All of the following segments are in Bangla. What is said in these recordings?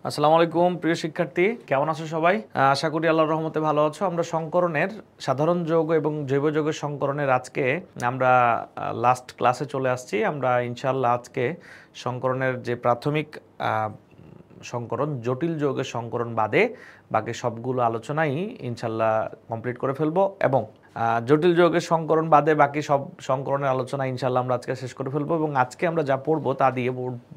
আসসালামু আলাইকুম প্রিয় শিক্ষার্থী, কেমন আছো সবাই? আশা করি আল্লাহর রহমতে ভালো আছো। আমরা সংকরণের সাধারণ যৌগ এবং জৈব যৌগের সংকরণের আজকে আমরা লাস্ট ক্লাসে চলে আসছি। আমরা ইনশাআল্লাহ আজকে সংকরণের যে প্রাথমিক সংকরণ, জটিল যৌগের সংকরণ বাদে বাকি সবগুলো আলোচনাই ইনশাআল্লাহ কমপ্লিট করে ফেলবো এবং জটিল যৌগের সংকরণ বাদে বাকি সব সংকরণের আলোচনা ইনশাআল্লাহ আমরা আজকে শেষ করে ফেলবো এবং আজকে আমরা যা পড়বো তা দিয়ে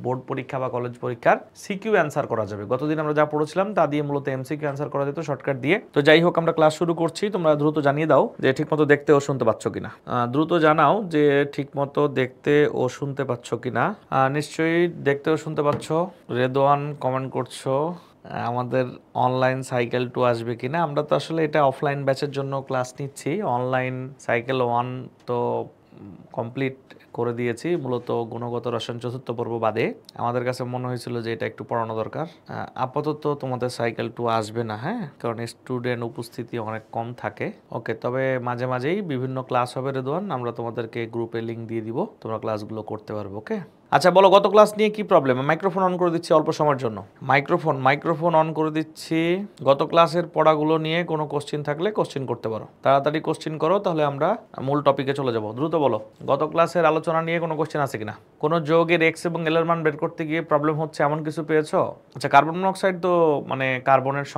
বোর্ড পরীক্ষা বা কলেজ পরীক্ষার সিকিউ অ্যান্সার করা যাবে। গতদিন আমরা যা পড়েছিলাম তা দিয়ে মূলত এমসিকিউ অ্যান্সার করা যেত শর্টকাট দিয়ে। তো যাই হোক, আমরা ক্লাস শুরু করছি। তোমরা দ্রুত জানিয়ে দাও যে ঠিকমতো দেখতে ও শুনতে পাচ্ছ কিনা। দ্রুত জানাও যে ঠিকমতো দেখতে ও শুনতে পাচ্ছ কিনা। নিশ্চয়ই দেখতে ও শুনতে পাচ্ছ। রেদওয়ান কমেন্ট করছো আমাদের অনলাইন সাইকেল 2 আসবে কিনা। আমরা তো আসলে এটা অফলাইন ব্যাচের জন্য ক্লাস নিচ্ছি। অনলাইন সাইকেল 1 তো কমপ্লিট করে দিয়েছি, মূলত গুণগত রসায়ন চতুর্থ পর্ব বাদে। আমাদের কাছে মনে হয়েছিল যে এটা একটু পড়ানো দরকার। আপাতত তোমাদের সাইকেল 2 আসবে না, হ্যাঁ, কারণ স্টুডেন্ট উপস্থিতি অনেক কম থাকে। ওকে, তবে মাঝে মাঝেই বিভিন্ন ক্লাস হবে রেদওয়ান, আমরা তোমাদেরকে গ্রুপে লিঙ্ক দিয়ে দিব, তোমরা ক্লাসগুলো করতে পারবে। ওকে, আচ্ছা বলো গত ক্লাস নিয়ে কি প্রবলেম? মাইক্রোফোন অন করে দিচ্ছি অল্প সময়ের জন্য। মাইক্রোফোন অন করে দিচ্ছি। গত ক্লাসের পড়াগুলো নিয়ে কোনো কোশ্চিন থাকলে কোশ্চিন করতে পারো, তাড়াতাড়ি কোশ্চিন করো, তাহলে আমরা মূল টপিকে চলে যাব। দ্রুত বলো গত ক্লাসের আলোচনা নিয়ে কোনো কোশ্চিন আছে কিনা। কোনো যৌগের এক্স এবং এল এর মান বের করতে গিয়ে প্রবলেম হচ্ছে এমন কিছু পেয়েছো? আচ্ছা, কার্বন মনোক্সাইড তো মানে কার্বনের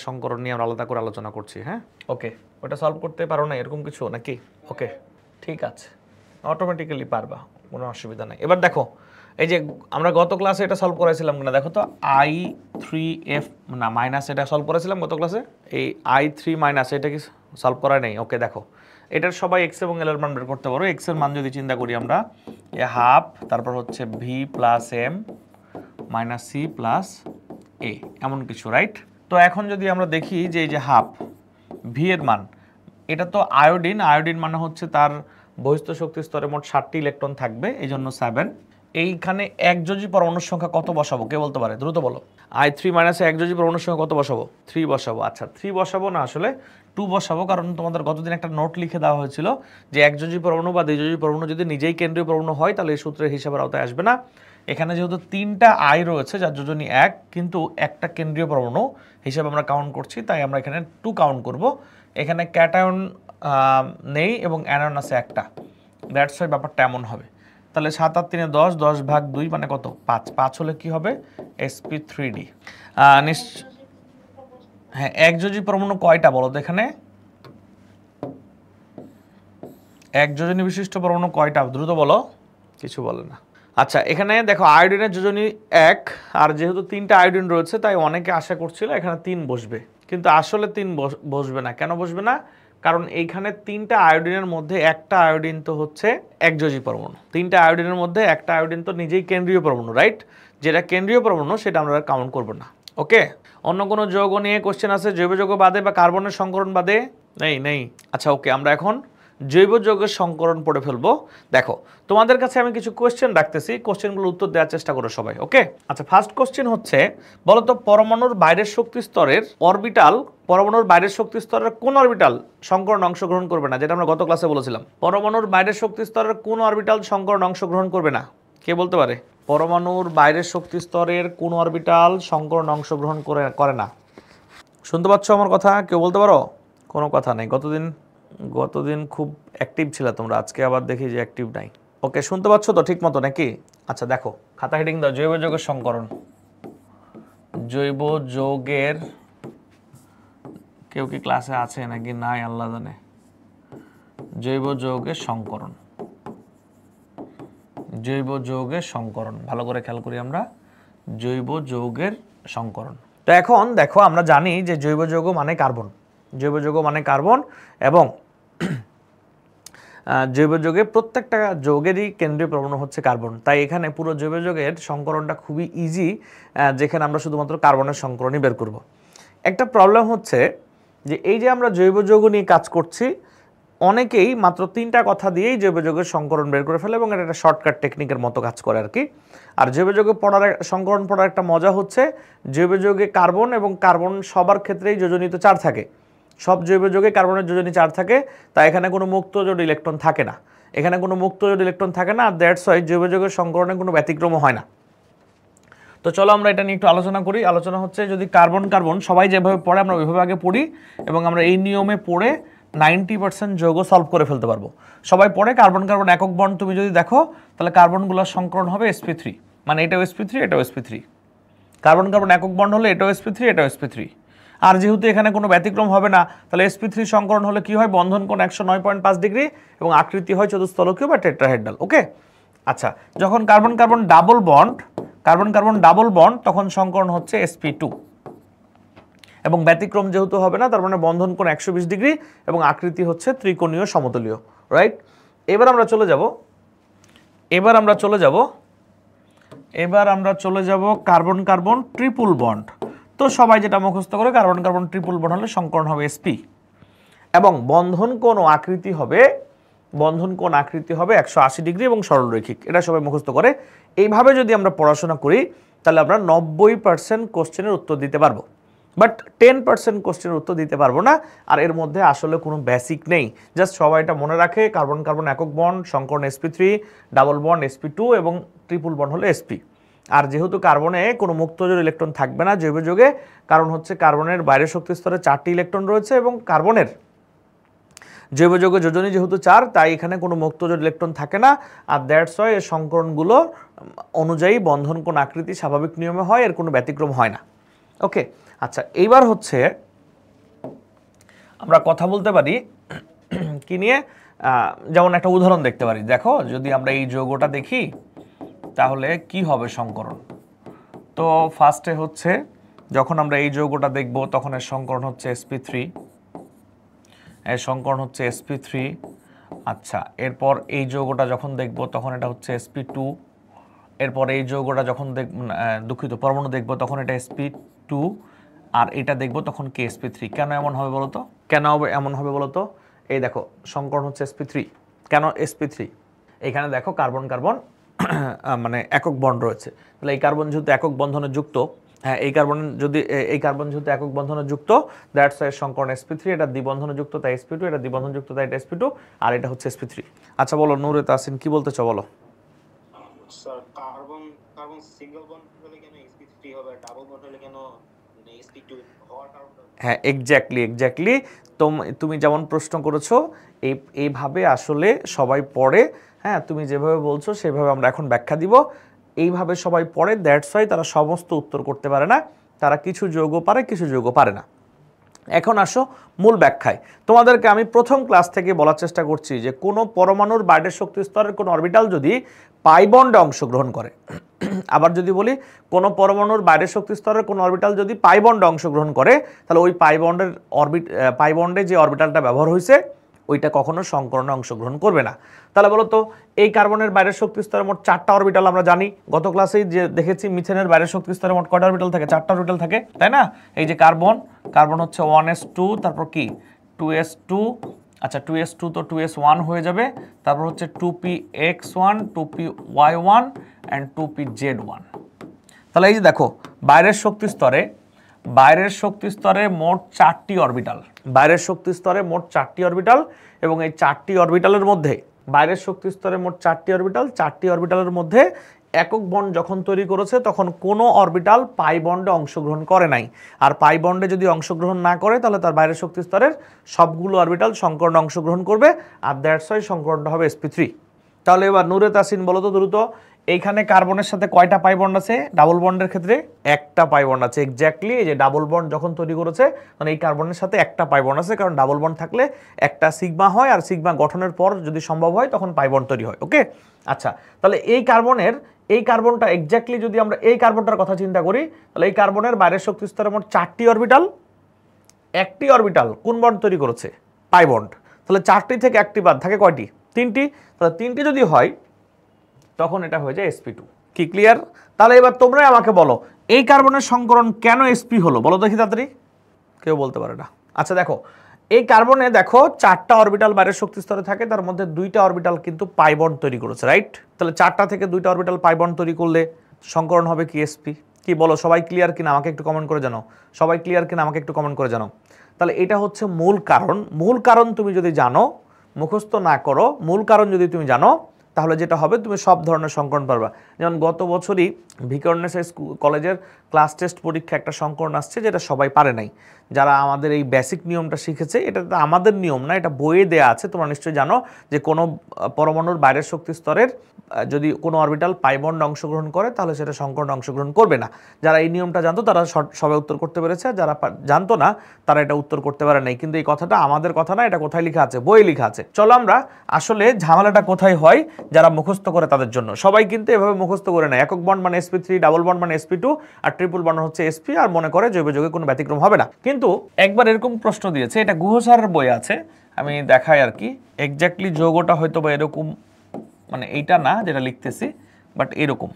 সংকরণ নিয়ে আমরা আলাদা করে আলোচনা করছি। হ্যাঁ, ওকে, ওটা সলভ করতে পারো না এরকম কিছু নাকি? ওকে, ঠিক আছে, অটোমেটিক্যালি পারবা, কোনো অসুবিধা নাই। এবার দেখো, এই যে আমরা গত ক্লাসে এটা সলভ করেছিলাম কিনা দেখো তো। i3f না মাইনাস, এটা সলভ করেছিলাম গত ক্লাসে। এই i3 মাইনাস এটা কি সলভ করা নেই? ওকে, দেখো এটার সবাই এক্স এবং এল এর মান বের করতে পারো। এক্স এর মান যদি চিন্তা করি আমরা, এ হাফ, তারপর হচ্ছে V plus M minus C plus A, এমন কিছু, রাইট? তো এখন যদি আমরা দেখি যে এই যে হাফ ভি এর মান, এটা তো আয়োডিন মানে হচ্ছে তার বহিস্থ শক্তি স্তরে মোট 7টি ইলেকট্রন থাকবে, এই জন্য 7। এইখানে একযোজী পরমাণুর সংখ্যা কত বসাবো কে বলতে পারে? দ্রুত বলো। i3 মাইনাসে একযোজী পরমাণুর সংখ্যা কত বসাবো? 3 বসাবো। আচ্ছা, 3 বসাবো না, আসলে 2 বসাবো, কারণ তোমাদের গতদিন একটা নোট লিখে দেওয়া হয়েছিল যে একযোজী পরমাণু বা দ্বিযোজী পরমাণু যদি নিজেই কেন্দ্রীয় পরমাণু হয় তাহলে এই সূত্রের হিসাবের আওতায় আসবে না। এখানে যেহেতু 3টা আই রয়েছে যার যোজনী 1, কিন্তু একটা কেন্দ্রীয় পরমাণু হিসাবে আমরা কাউন্ট করছি, তাই আমরা এখানে 2 কাউন্ট করব। এখানে ক্যাটায়ন নেই এবং অ্যানায়ন আছে একটা, দ্যাটস ওয়াই ব্যাপারটা এমন হবে। তাহলে 7 আর 3 10, 10 ভাগ 2 মানে কত? 5। 5 হলে কি হবে? sp3d। হ্যাঁ, একযোজী পরমাণু কয়টা বলো তো এখানে? একযোজনী বিশিষ্ট পরমাণু কয়টা? দ্রুত বলো, কিছু বলে না। আচ্ছা, এখানে দেখো আয়োডিনের যোজনী 1, আর যেহেতু 3টা আয়োডিন রয়েছে তাই অনেকে আশা করছিল এখানে 3 বসবে, কিন্তু আসলে 3 বসবে না। কেন বসবে না? কারণ এইখানে 3টা আয়োডিনের মধ্যে একটা আয়োডিন তো হচ্ছে একযোজী পরমাণু। 3টা আয়োডিনের মধ্যে একটা আয়োডিন তো নিজেই কেন্দ্রীয় পরমাণু, রাইট? যেটা কেন্দ্রীয় পরমাণু সেটা আমরা কাউন্ট করব না। ওকে, অন্য কোনো যৌগ নিয়ে কোশ্চেন আছে জৈব যৌগ বাদে বা কার্বনের সংকরণ বাদে? নেই। আচ্ছা, ওকে, আমরা এখন জৈব যৌগের সংকরণ পড়ে ফেলবো। দেখো, তোমাদের কাছে আমি কিছু কোশ্চেন রাখতেছি, কোশ্চেনগুলো উত্তর দেওয়ার চেষ্টা করো সবাই। ওকে, আচ্ছা, ফার্স্ট কোশ্চেন হচ্ছে, বলো তো পরমাণুর বাইরের শক্তি স্তরের পরমাণুর বাইরের শক্তি স্তরের কোন অরবিটাল সংকরণ অংশগ্রহণ করবে না? যেটা আমরা গত ক্লাসে বলেছিলাম। পরমাণুর বাইরের শক্তি স্তরের কোন অরবিটাল সংকরণ অংশগ্রহণ করবে না? কে বলতে পারে? পরমাণুর বাইরের শক্তি স্তরের কোন অরবিটাল সংকরণ অংশগ্রহণ করে না? শুনতে পাচ্ছ আমার কথা? কেউ বলতে পারো? কোনো কথা নেই। গতদিন খুব অ্যাক্টিভ ছিল তোমরা, আজকে আবার দেখি যে অ্যাক্টিভ নাই। ওকে, শুনতে পাচ্ছ তো ঠিক মতো নাকি? আচ্ছা, দেখো খাতা হেডিং দাও, জৈব যৌগের সংকরণ। জৈব যৌগের, কেউ কি ক্লাসে আছে নাকি নাই আল্লাহ জানে। জৈব যৌগের সংকরণ, ভালো করে খেয়াল করি আমরা, জৈব যৌগের সংকরণ। তো এখন দেখো, আমরা জানি যে জৈব যৌগ মানে কার্বন, এবং জৈব যৌগে প্রত্যেকটা যৌগেরই কেন্দ্রীয় পরমাণু হচ্ছে কার্বন। তাই এখানে পুরো জৈব যৌগের সংকরণটা খুবই ইজি, যেখানে আমরা শুধুমাত্র কার্বনের সংকরণই বের করব। একটা প্রবলেম হচ্ছে যে এই যে আমরা জৈব যৌগ নিয়ে কাজ করছি, অনেকেই মাত্র 3টা কথা দিয়েই জৈব যৌগের সংকরণ বের করে ফেলে এবং এটা একটা শর্টকাট টেকনিকের মতো কাজ করে আর কি। আর জৈব যৌগে সংকরণ পড়ার একটা মজা হচ্ছে, জৈব যৌগে কার্বন এবং কার্বন সবার ক্ষেত্রেই যোজনীতে 4 থাকে। সব জৈব যৌগে কার্বনের যোজনী 4 থাকে, তাই এখানে কোনো মুক্ত জোড় ইলেকট্রন থাকে না। আর দ্যাটস ওয়াই জৈব যৌগের সংকরণে কোনো ব্যতিক্রমও হয় না। তো চলো আমরা এটা নিয়ে একটু আলোচনা করি। আলোচনা হচ্ছে যদি কার্বন কার্বন সবাই যেভাবে পড়ে আমরা ওইভাবে আগে পড়ি এবং আমরা এই নিয়মে পড়ে 90% যৌগ সলভ করে ফেলতে পারবো। সবাই পড়ে কার্বন কার্বন একক বন্ড তুমি যদি দেখো তাহলে কার্বনগুলোর সংকরণ হবে sp3, মানে এটাও sp3 এটাও sp3। কার্বন কার্বন একক বন্ড হলে এটাও sp3 এটাও sp3। আর যেহেতু এখানে কোনো ব্যতিক্রম হবে না তাহলে sp3 সংকরণ হলে কি হয়, বন্ধন কোণ 109.5 ডিগ্রি এবং আকৃতি হয় চতুস্তলকীয় বা টেট্রাহেড্রাল। ওকে, আচ্ছা, যখন কার্বন কার্বন ডাবল বন্ড তখন সংকরণ হচ্ছে sp2 এবং ব্যতিক্রম যেহেতু হবে না তার মানে বন্ধন কোণ 120 ডিগ্রি এবং আকৃতি হচ্ছে ত্রিকোণীয় সমতলীয়, রাইট। এবার আমরা চলে যাব কার্বন কার্বন ট্রিপল বন্ড। তো সবাই যেটা মুখস্থ করে কার্বন কার্বন ট্রিপল বন্ড হলে সংকরণ হবে sp এবং বন্ধন কোণ ও আকৃতি হবে 180 ডিগ্রি এবং সরলরৈখিক। এটা সবাই মুখস্থ করে। এইভাবে যদি আমরা পড়াশোনা করি তাহলে আমরা 90% কোশ্চেনের উত্তর দিতে পারবো, বাট 10% কোশ্চেনের উত্তর দিতে পারবো না। আর এর মধ্যে আসলে কোনো বেসিক নেই, জাস্ট সবাই এটা মনে রাখে কার্বন কার্বন একক বন্ড সংকরণ sp3, ডাবল বন্ড sp2 এবং ট্রিপল বন্ড হলো sp। আর যেহেতু কার্বনে কোনো মুক্তজোড় ইলেকট্রন থাকবে না জৈব যৌগে, কারণ হচ্ছে কার্বনের বাইরের শক্তি স্তরে 4টি ইলেকট্রন রয়েছে এবং কার্বনের জৈব যৌগ যোজনী যেহেতু 4, তাই এখানে কোনো মুক্তজোড় ইলেকট্রন থাকে না। আর দ্যাটস ওয়াই এই সংকরণগুলো অনুযায়ী বন্ধন কোণ আকৃতি স্বাভাবিক নিয়মে হয়, এর কোনো ব্যতিক্রম হয় না। ওকে, আচ্ছা, এইবার হচ্ছে আমরা কথা বলতে পারি কি নিয়ে, যেমন একটা উদাহরণ দেখতে পারি। দেখো যদি আমরা এই যৌগটা দেখি তাহলে কি হবে সংকরণ। তো ফার্স্টে হচ্ছে যখন আমরা এই যৌগটা দেখব তখন এর সংকরণ হচ্ছে sp3, আচ্ছা, এরপর এই যৌগটা যখন দেখব তখন এটা হচ্ছে sp2, এরপর এই যৌগটা যখন পরমাণু দেখব তখন এটা sp2, আর এটা দেখব তখন কি sp3। কেন এমন হবে বলতো? এই দেখো সংকরণ হচ্ছে sp3। কেন sp3? এখানে দেখো কার্বন কার্বন মানে একক বন্ড রয়েছে, তাহলে এই কার্বন যেহেতু একক বন্ধনে যুক্ত, এই কার্বন যেহেতু একক বন্ধনে যুক্ত, দ্যাটস ওয়াই সংকরণ sp3, এটা দ্বিবন্ধনে যুক্ত তাই sp2, এটা দ্বিবন্ধন যুক্ত তাই এটা sp2, আর এটা হচ্ছে sp3। আচ্ছা বলো নূরে তাসিন কি বলতে চাও বলো। Sir carbon carbon single bond হলে কেন sp3 হবে, ডাবল বন্ড হলে কেন sp2 হওয়ার কারণটা? হ্যাঁ, এক্স্যাক্টলি তুমি যেমন প্রশ্ন করেছো এইভাবে আসলে সবাই পড়ে। হ্যাঁ, তুমি যেভাবে বলছো সেভাবে আমরা এখন ব্যাখ্যা দিব। এইভাবে সবাই পড়ে, দ্যাটস ওয়াই তারা সমস্ত উত্তর করতে পারে না, তারা কিছু যৌগ পারে কিছু যৌগ পারে না। এখন আসো মূল ব্যাখ্যায়। তোমাদেরকে আমি প্রথম ক্লাস থেকে বলার চেষ্টা করছি যে কোনো পরমাণুর বাইরের শক্তি স্তরের কোনো অরবিটাল যদি পাই বন্ডে অংশগ্রহণ করে, আবার যদি বলি কোনো পরমাণুর বাইরের শক্তি স্তরের কোনো অরবিটাল যদি পাই বন্ডে অংশগ্রহণ করে, তাহলে ওই পাই বন্ডে যে অরবিটালটা ব্যবহার হয়েছে ওইটা কখনো সংকরণে অংশগ্রহণ করবে না। তাহলে বলো তো এই কার্বনের বাইরের শক্তি স্তরে মোট 4টা অরবিটাল আমরা জানি, গত ক্লাসেই যে দেখেছি মিথেনের বাইরের শক্তি স্তরে মোট কয়টা অরবিটাল থাকে? 4টা অরবিটাল থাকে, তাই না? এই যে কার্বন হচ্ছে 1s2, তারপর কি 2s2, আচ্ছা 2s2 তো 2s1 হয়ে যাবে, তারপর হচ্ছে 2px1, 2py1 and 2pz1। তাহলে এই যে দেখো বাইরের শক্তি স্তরে মোট 4টি অরবিটাল, এবং এই 4টি অরবিটালের মধ্যে বাইরের শক্তি স্তরে মোট 4টি অরবিটালের মধ্যে একক বন্ড যখন তৈরি করেছে তখন কোনো অরবিটাল পাই বন্ডে অংশগ্রহণ করে নাই। আর পাই বন্ডে যদি অংশগ্রহণ না করে তাহলে তার বাইরের শক্তি স্তরের সবগুলো অরবিটাল সংকরণে অংশগ্রহণ করবে, আর দ্যাটস ওয়াই সংকরণটা হবে sp3। তাহলে এবার নূরে তাসিন বলো তো দ্রুত, এইখানে কার্বনের সাথে কয়টা পাই বন্ড আছে? ডাবল বন্ডের ক্ষেত্রে একটা পাই বন্ড আছে। এক্স্যাক্টলি, এই যে ডাবল বন্ড যখন তৈরি করেছে তখন এই কার্বনের সাথে একটা পাই বন্ড আছে, কারণ ডাবল বন্ড থাকলে একটা সিগমা হয়, আর সিগমা গঠনের পর যদি সম্ভব হয় তখন পাই বন্ড তৈরি হয়। ওকে, আচ্ছা, তাহলে এই কার্বনটা এক্স্যাক্টলি যদি আমরা এই কার্বনটার কথা চিন্তা করি, তাহলে এই কার্বনের বাইরের শক্তি স্তরে মোট 4টি অরবিটাল, একটি অরবিটাল কোন বন্ড তৈরি করেছে? Pi bond. তাহলে 4টি থেকে একটি বাদ থাকে কয়টি? 3টি। তাহলে 3টি যদি হয় তখন এটা হয়ে যায় sp2। কি ক্লিয়ার? তাহলে এবার তোমরাই আমাকে বলো এই কার্বনের সংকরণ কেন sp হলো, বলো দেখি তাড়াতাড়ি। কেউ বলতে পারে না। আচ্ছা দেখো, এই কার্বনে দেখো 4টা অরবিটাল বাইরের শক্তি স্তরে থাকে, তার মধ্যে 2টা অরবিটাল কিন্তু পাই বন্ড তৈরি করেছে, রাইট? তাহলে 4টা থেকে 2টা অরবিটাল পাই বন্ড তৈরি করলে সংকরণ হবে কি sp। কি বলো, সবাই ক্লিয়ার কিনা আমাকে একটু কমেন্ট করে জানাও। তাহলে এটা হচ্ছে মূল কারণ। মূল কারণ তুমি যদি জানো, মুখস্থ না করো, মূল কারণ যদি তুমি জানো, তাহলে যেটা হবে তুমি সব ধরনের সংকরণ পারবা। যেমন গত বছরই ভিকারুননিসা কলেজের ক্লাস টেস্ট পরীক্ষা একটা সংকরণ আসছে যেটা সবাই পারে নাই, যারা আমাদের এই বেসিক নিয়মটা শিখেছে। এটা তো আমাদের নিয়ম না, এটা বইয়ে দেয়া আছে। তোমরা নিশ্চয়ই জানো যে কোনো পরমাণুর বাইরের শক্তি স্তরের যদি কোনো অরবিটাল পাই বন্ডে অংশগ্রহণ করে তাহলে সেটা সংকরণে অংশগ্রহণ করবে না। যারা এই নিয়মটা জানতো তারা সবাই উত্তর করতে পেরেছে, যারা জানতো না তারা এটা উত্তর করতে পারে নাই। কিন্তু এই কথাটা আমাদের কথা না, এটা কোথায় লেখা আছে? বইয়ে লেখা আছে। চলো আমরা আসলে ঝামেলাটা কোথায় হয় যারা মুখস্থ করে তাদের জন্য। সবাই কিন্তু এভাবে মুখস্থ করে নেয়, একক বন্ড মানে sp3, ডাবল বন্ড মানে sp2, আর ট্রিপল বন্ড হচ্ছে sp, আর মনে করে জৈব যৌগে কোনো ব্যতিক্রম হবে না। কিন্তু একবার এরকম প্রশ্ন দিয়েছে, এটা গুহ স্যারের বই আছে, আমি দেখাই আর কি। এক্স্যাক্টলি যৌগটা হয়তো বা এরকম, মানে এইটা না যেটা লিখতেছি, বাট এরকম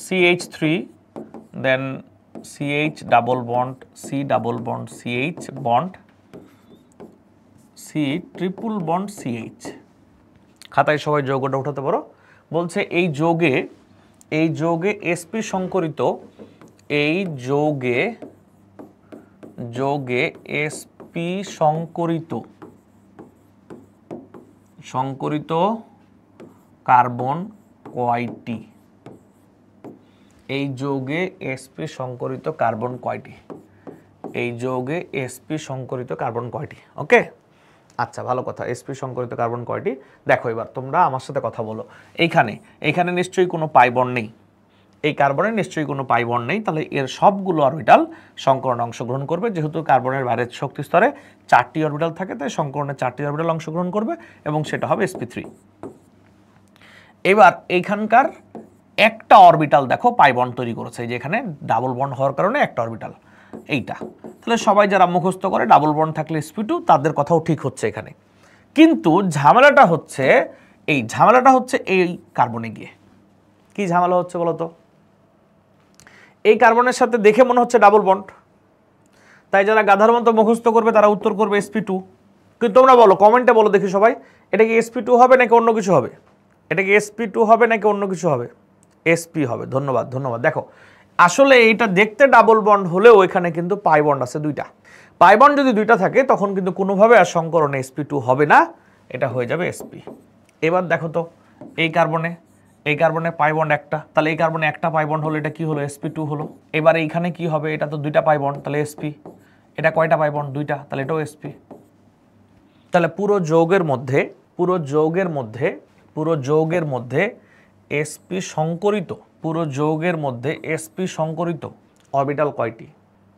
CH3 দেন CH double bond C double bond CH bond C triple bond CH। খাতায় সবাই যৌগটা উঠাতে পারো। বলছে এই যোগে sp সংকরিত, এই যোগে sp সংকরিত কার্বন কয়টি? এই যৌগে sp সংকরিত কার্বন কয়টি? এই যৌগে sp সংকরিত কার্বন কয়টি? ওকে, আচ্ছা ভালো কথা। sp সংকরিত কার্বন কয়টি? দেখো এবার তোমরা আমার সাথে কথা বলো। এইখানে নিশ্চয়ই কোনো পাই বন্ড নেই, এই কার্বনের নিশ্চয়ই কোনো পাই বন্ড নেই, তাহলে এর সবগুলো অরবিটাল সংকরণে অংশগ্রহণ করবে। যেহেতু কার্বনের বাইরের শক্তি স্তরে 4টি অরবিটাল থাকে, তাই সংকরণে 4টি অরবিটাল অংশগ্রহণ করবে এবং সেটা হবে sp3। এবার এইখানকার একটা অরবিটাল দেখো পাই বন্ড তৈরি করেছে, যে এখানে ডাবল বন্ড হওয়ার কারণে একটা অরবিটাল এইটা। তাহলে সবাই যারা মুখস্থ করে ডাবল বন্ড থাকলে sp2, তাদের কথাও ঠিক হচ্ছে এখানে। কিন্তু ঝামেলাটা হচ্ছে এই কার্বনে গিয়ে। কি ঝামেলা হচ্ছে বলো তো? এই কার্বনের সাথে দেখে মনে হচ্ছে ডাবল বন্ড, তাই যারা গাধার মতো মুখস্থ করবে তারা উত্তর করবে sp2। কিন্তু তোমরা বলো, কমেন্টে বলো দেখি সবাই, এটা কি sp2 হবে নাকি অন্য কিছু হবে? এটা কি sp2 হবে নাকি অন্য কিছু হবে? sp হবে। ধন্যবাদ। দেখো আসলে এইটা দেখতে ডাবল বন্ড হলেও এখানে কিন্তু পাই বন্ড আছে দুইটা। পাই বন্ড যদি দুইটা থাকে তখন কিন্তু কোনোভাবে আর সংকরণে sp2 হবে না, এটা হয়ে যাবে sp। এবার দেখো তো এই কার্বনে পাই বন্ড একটা, তাহলে এই কার্বনে একটা পাই বন্ড হলো, এটা কি হলো? sp2 হলো। এবার এইখানে কি হবে? এটা তো দুইটা পাই বন্ড, তাহলে sp। এটা কয়টা পাই বন্ড? দুইটা, তাহলে এটাও sp। তাহলে পুরো যৌগের মধ্যে sp সংকরিত অরবিটাল কয়টি?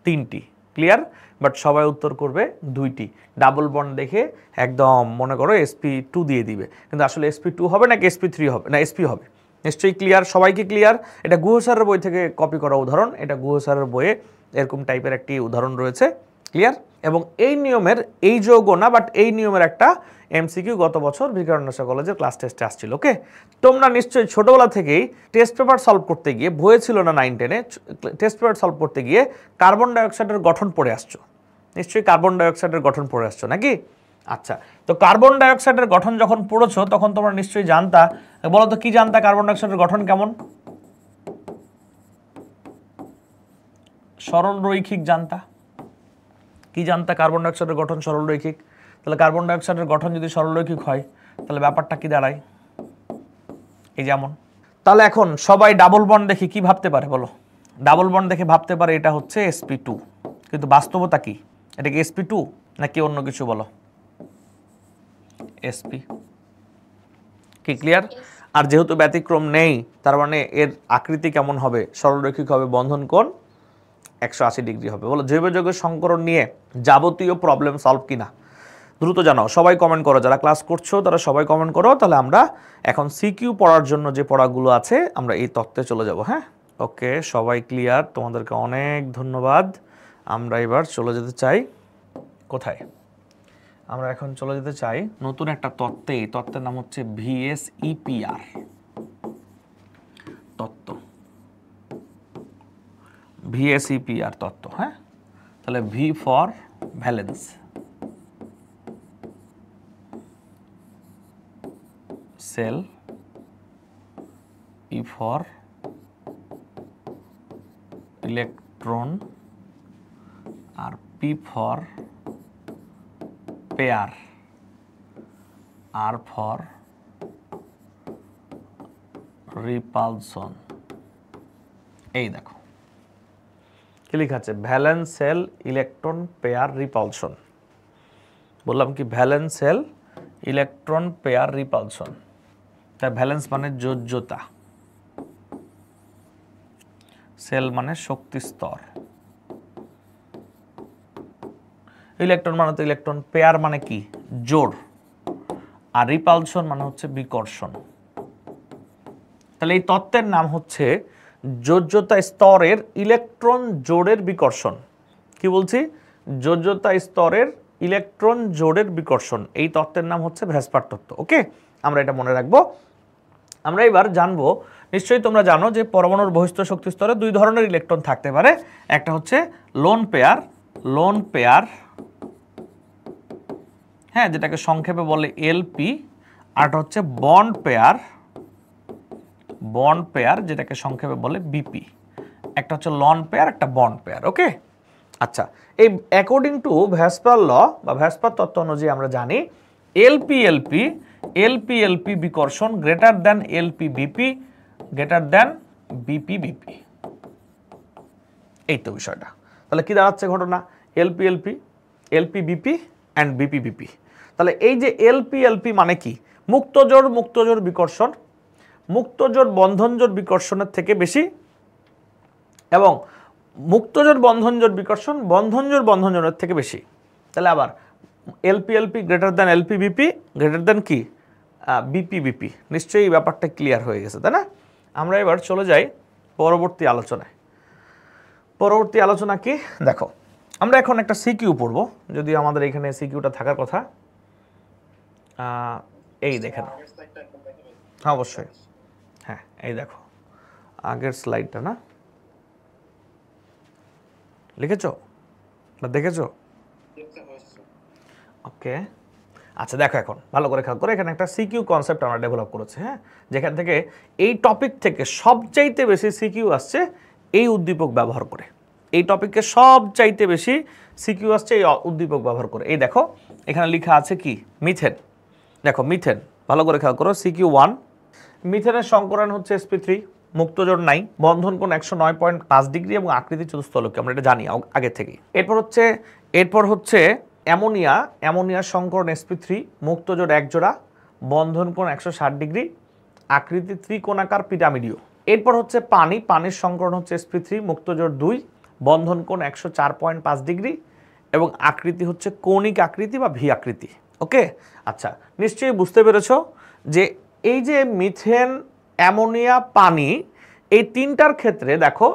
3টি। ক্লিয়ার? বাট সবাই উত্তর করবে 2টি। ডাবল বন্ড দেখে একদম মনে করো sp2 দিয়ে দিবে, কিন্তু আসলে sp2 হবে নাকি sp3 হবে না sp হবে। নিশ্চয়ই ক্লিয়ার? সবাইকে ক্লিয়ার? এটা গুহ স্যারের বই থেকে কপি করা উদাহরণ, এটা গুহ স্যারের বইয়ে এরকম টাইপের একটি উদাহরণ রয়েছে। ক্লিয়ার? এবং এই নিয়মের, এই যৌগ না বাট এই নিয়মের একটা এমসিকিউ গত বছর ভিকারুননিসা কলেজের ক্লাস টেস্টে আসছিল। ওকে, তোমরা নিশ্চয়ই ছোটবেলা থেকেই টেস্ট পেপার সলভ করতে গিয়ে, বইয়ে ছিল না 9-10-এ, টেস্ট পেপার সলভ করতে গিয়ে কার্বন ডাইঅক্সাইডের গঠন পড়ে আসছো। নিশ্চয়ই কার্বন ডাইঅক্সাইডের গঠন পড়ে আসছো নাকি? আচ্ছা, তো কার্বন ডাইঅক্সাইডের গঠন যখন পড়েছো তখন তোমরা নিশ্চয়ই জানতা। বলো তো কি জানতা কার্বন ডাইঅক্সাইডের গঠন কেমন? সরল রৈখিক জানতা। কি জানতা? কার্বন ডাইঅক্সাইডের গঠন সরল রৈখিক। তাহলে কার্বন ডাইঅক্সাইডের গঠন যদি সরল রৈখিক হয় তাহলে ব্যাপারটা কি দাঁড়ায়? এই যেমন। তাহলে এখন সবাই ডাবল বন্ড দেখে কি ভাবতে পারে বলো? ডাবল বন্ড দেখে ভাবতে পারে এটা হচ্ছে sp2, কিন্তু বাস্তবতা কি? এটা কি sp2 নাকি অন্য কিছু? বলো। sp। কি ক্লিয়ার? আর যেহেতু ব্যতিক্রম নেই, তার মানে এর আকৃতি কেমন হবে? সরলরৈখিক হবে, বন্ধন কোণ 180 ডিগ্রি হবে। বলো জৈব যৌগের সংকরণ নিয়ে যাবতীয় প্রবলেম সলভ কিনা? দ্রুত জানাও, সবাই কমেন্ট করো, যারা ক্লাস করছো তারা সবাই কমেন্ট করো। তাহলে আমরা এখন সিকিউ পড়ার জন্য যে পড়াগুলো আছে আমরা এই তত্ত্বে চলে যাব। হ্যাঁ, ওকে, সবাই ক্লিয়ার? তোমাদেরকে অনেক ধন্যবাদ। আমরা এবার চলে যেতে চাই কোথায়? আমরা এখন চলে যেতে চাই নতুন একটা তত্ত্বে। এই তত্ত্বের নাম হচ্ছে VSEPR তত্ত্ব। VSEPR তত্ত্ব। হ্যাঁ, তাহলে V for valence, shell, E for electron, আর P for pair, R for repulsion. এই দেখো কি লেখা আছে, valence shell electron pair repulsion. বললাম কি valence shell electron pair repulsion. তার ভ্যালেন্স মানে যোজ্যতা, সেল মানে শক্তি স্তর, ইলেকট্রন মানে তো ইলেকট্রন, পেয়ার মানে কি জোড়, আর রিপালশন মানে হচ্ছে বিকর্ষণ। তাহলে এই তত্ত্বের নাম হচ্ছে যোজ্যতা স্তরের ইলেকট্রন জোড়ের বিকর্ষণ। কি বলছি, যোজ্যতা স্তরের ইলেকট্রন জোড়ের বিকর্ষণ, এই তত্ত্বের নাম হচ্ছে ভ্যাসপার তত্ত্ব। ওকে, আমরা এটা মনে রাখবো। আমরা এবার জানবো, নিশ্চয়ই তোমরা জানো যে পরমাণুর বহিস্থ শক্তি স্তরে দুই ধরনের ইলেকট্রন থাকতে পারে। একটা হচ্ছে লোন পেয়ার, হ্যাঁ, যেটাকে সংক্ষেপে বলে এলপি, আর হচ্ছে বন্ড পেয়ার, যেটাকে সংক্ষেপে বলে বিপি। একটা হচ্ছে লন পেয়ার, একটা বন্ড পেয়ার। ওকে, আচ্ছা, এই অ্যাকর্ডিং টু ভ্যাসপার ল বা ভ্যাসপার তত্ত্ব অনুযায়ী আমরা জানি এলপি বিকর্ষণ greater than LP BP greater than BP BP. এই তো বিষয়টা। তাহলে কি দাঁড়াচ্ছে ঘটনা, LP BP and BP BP. তাহলে এই যে এলপি মানে কি, মুক্তজোড় বিকর্ষণ মুক্তজোড় বন্ধনজোড় বিকর্ষণের থেকে বেশি, এবং মুক্তজোড় বন্ধনজোড় বিকর্ষণ বন্ধনজোড়ের থেকে বেশি। তাহলে আবার LP greater than LP BP greater than কি বিপি বিপি। নিশ্চয়ই এই ব্যাপারটা ক্লিয়ার হয়ে গেছে, তাই না? আমরা এবার চলে যাই পরবর্তী আলোচনায়। পরবর্তী আলোচনা কি দেখো, আমরা এখন একটা সিকিউ পড়ব, যদিও আমাদের এখানে সিকিউটা থাকার কথা। এই দেখেন, হ্যাঁ অবশ্যই, হ্যাঁ এই দেখো আগের স্লাইডটা না, লিখেছো বা দেখেছো? ওকে, আচ্ছা দেখো এখন ভালো করে খেয়াল করে, এখানে একটা সিকিউ কনসেপ্ট আমরা ডেভেলপ করেছি, হ্যাঁ, যেখান থেকে এই টপিক থেকে সবচাইতে বেশি সিকিউ আসছে এই উদ্দীপক ব্যবহার করে। এই টপিকে সবচাইতে বেশি সিকিউ আসছে এই উদ্দীপক ব্যবহার করে। এই দেখো এখানে লেখা আছে কি মিথেন। দেখো মিথেন, ভালো করে খেয়াল করো, সিকিউ 1, মিথেনের সংকরণ হচ্ছে sp3, মুক্তজোড় নাই, বন্ধন কোণ 109.5 ডিগ্রি এবং আকৃতি চতুস্তলকীয়, আমরা এটা জানি আগে থেকেই। এরপর হচ্ছে অ্যামোনিয়ার সংকরণ sp3, মুক্তজোড় 1 জোড়া, বন্ধন কোণ 160 ডিগ্রি, আকৃতি ত্রিকোণাকার পিরামিডীয়। এরপর হচ্ছে পানির সংকরণ হচ্ছে sp3, মুক্তজোড় 2, বন্ধন কোণ 104.5 ডিগ্রি এবং আকৃতি হচ্ছে কৌণিক আকৃতি বা ভি আকৃতি। ওকে, আচ্ছা নিশ্চয়ই বুঝতে পেরেছো যে এই যে মিথেন, অ্যামোনিয়া, পানি, এই তিনটার ক্ষেত্রে দেখো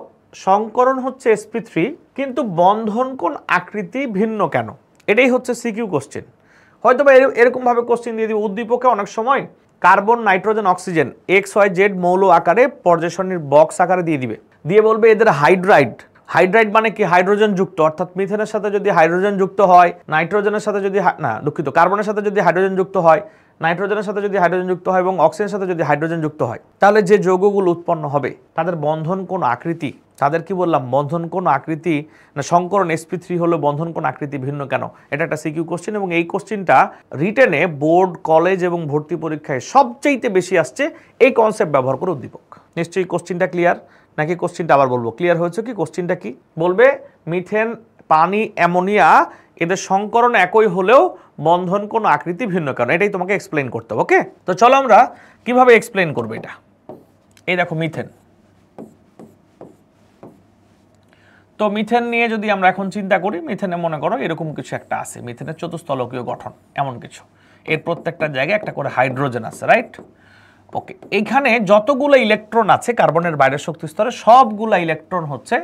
সংকরণ হচ্ছে sp3, কিন্তু বন্ধন কোণ আকৃতি ভিন্ন কেন? এটাই হচ্ছে সিকিউ কোশ্চেন। হয়তো বা এরকমভাবে কোশ্চেন দিয়ে দিবে উদ্দীপকে অনেক সময় কার্বন, নাইট্রোজেন, অক্সিজেন XYZ মৌল আকারে পর্যায় সারণীর বক্স আকারে দিয়ে বলবে এদের হাইড্রাইড মানে কি হাইড্রোজেন যুক্ত, অর্থাৎ মিথেনের সাথে যদি হাইড্রোজেন যুক্ত হয়, নাইট্রোজেনের সাথে যদি কার্বনের সাথে যদি হাইড্রোজেন যুক্ত হয়, নাইট্রোজেনের সাথে যদি হাইড্রোজেন যুক্ত হয় এবং অক্সিজেনের সাথে যদি হাইড্রোজেন যুক্ত হয়, তাহলে যে যৌগগুলো উৎপন্ন হবে তাদের বন্ধন কোণ আকৃতি, তাদের কি বললাম বন্ধন কোণ আকৃতি না সংকরণ sp3 হলো বন্ধন কোণ আকৃতি ভিন্ন কেন? এটা একটা সিকিউ কোশ্চেন এবং এই কোশ্চেনটা রিটেনে বোর্ড, কলেজ এবং ভর্তি পরীক্ষায় সবচেয়ে বেশি আসছে এই কনসেপ্ট ব্যবহার করে উদ্দীপক। নিশ্চয়ই কোশ্চেনটা ক্লিয়ার নাকি? কোশ্চেনটা আবার বলবো, ক্লিয়ার হয়েছে কি? কোশ্চেনটা কি বলবে, মিথেন, পানি, অ্যামোনিয়া এদের সংকরণ একই হলেও বন্ধন কোণ আকৃতি ভিন্ন কারণ, এটাই তোমাকে এক্সপ্লেইন করতে হবে। ওকে, তো চলো আমরা কিভাবে এক্সপ্লেইন করবো এটা। এই দেখো মিথেন, তো মিথেন নিয়ে যদি আমরা এখন চিন্তা করি, মিথেনে মনে করো এরকম কিছু একটা আছে, মিথেনের চতুস্থলকীয় গঠন এমন কিছু, এর প্রত্যেকটা জায়গায় একটা করে হাইড্রোজেন আছে, রাইট? ওকে, এখানে যতগুলো ইলেকট্রন আছে কার্বনের বাইরের শক্তি স্তরে সবগুলো ইলেকট্রন হচ্ছে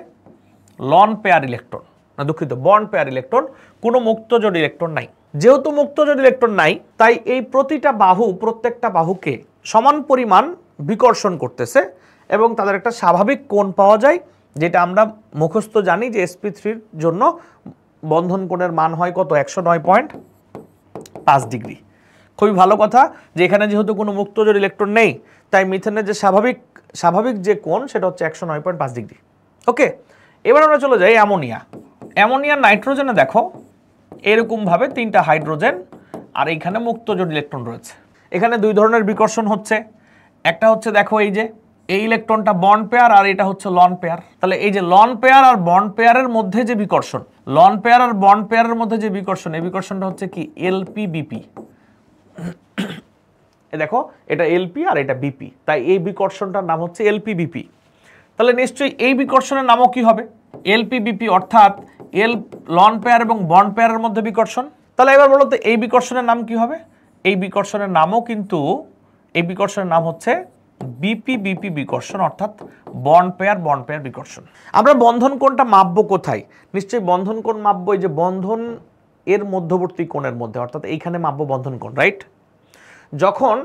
লন পেয়ার ইলেকট্রন, না দুঃখিত বন্ড পেয়ার ইলেকট্রন, কোনো মুক্তজোড় ইলেকট্রন নাই। যেহেতু মুক্তজোড় ইলেকট্রন নাই, তাই এই প্রত্যেকটা বাহুকে সমান পরিমাণ বিকর্ষণ করতেছে এবং তাদের একটা স্বাভাবিক কোণ পাওয়া যায়, যেটা আমরা মুখস্থ জানি যে sp3 জন্য বন্ধন কোণের মান হয় কত, 109.5 ডিগ্রি। খুবই ভালো কথা যে এখানে যেহেতু কোনো মুক্তজোড় ইলেকট্রন নেই, তাই মিথেনের যে স্বাভাবিক যে কোণ সেটা হচ্ছে 109.5 ডিগ্রি। ওকে, এবার আমরা চলে যাই অ্যামোনিয়া নাইট্রোজেনে দেখো এরকমভাবে 3টা হাইড্রোজেন আর এইখানে মুক্তজোড় ইলেকট্রন রয়েছে। এখানে দুই ধরনের বিকর্ষণ হচ্ছে, একটা হচ্ছে দেখো এই যে এই ইলেকট্রনটা বন্ড পেয়ার আর এটা হচ্ছে লন পেয়ার। তাহলে এই যে লন পেয়ার আর বন্ড পেয়ারের মধ্যে যে বিকর্ষণ, লন পেয়ার আর বন্ড পেয়ারের মধ্যে যে বিকর্ষণ, এই বিকর্ষণটা হচ্ছে কি এলপি বিপি। দেখো এটা এলপি আর এটা বিপি, তাই এই বিকর্ষণটার নাম হচ্ছে এলপি বিপি। তাহলে নিশ্চয়ই এই বিকর্ষণের নামও কি হবে? এলপি বিপি, অর্থাৎ এল লন পেয়ার এবং বন্ড পেয়ারের মধ্যে বিকর্ষণ। তাহলে এবার বলো তো এই বিকর্ষণের নাম কি হবে? এই বিকর্ষণের নামও কিন্তু, এই বিকর্ষণের নাম হচ্ছে বিপি বিপি বিকর্ষণ, অর্থাৎ বন্ড পেয়ার বিকর্ষণ। আমরা বন্ধন কোণটা মাপবো কোথায়? নিশ্চয়ই বন্ধন কোণ মাপবো এই যে বন্ধন এর মধ্যবর্তী কোণের মধ্যে, অর্থাৎ এইখানে মাপবো বন্ধন কোণ, রাইট? যখন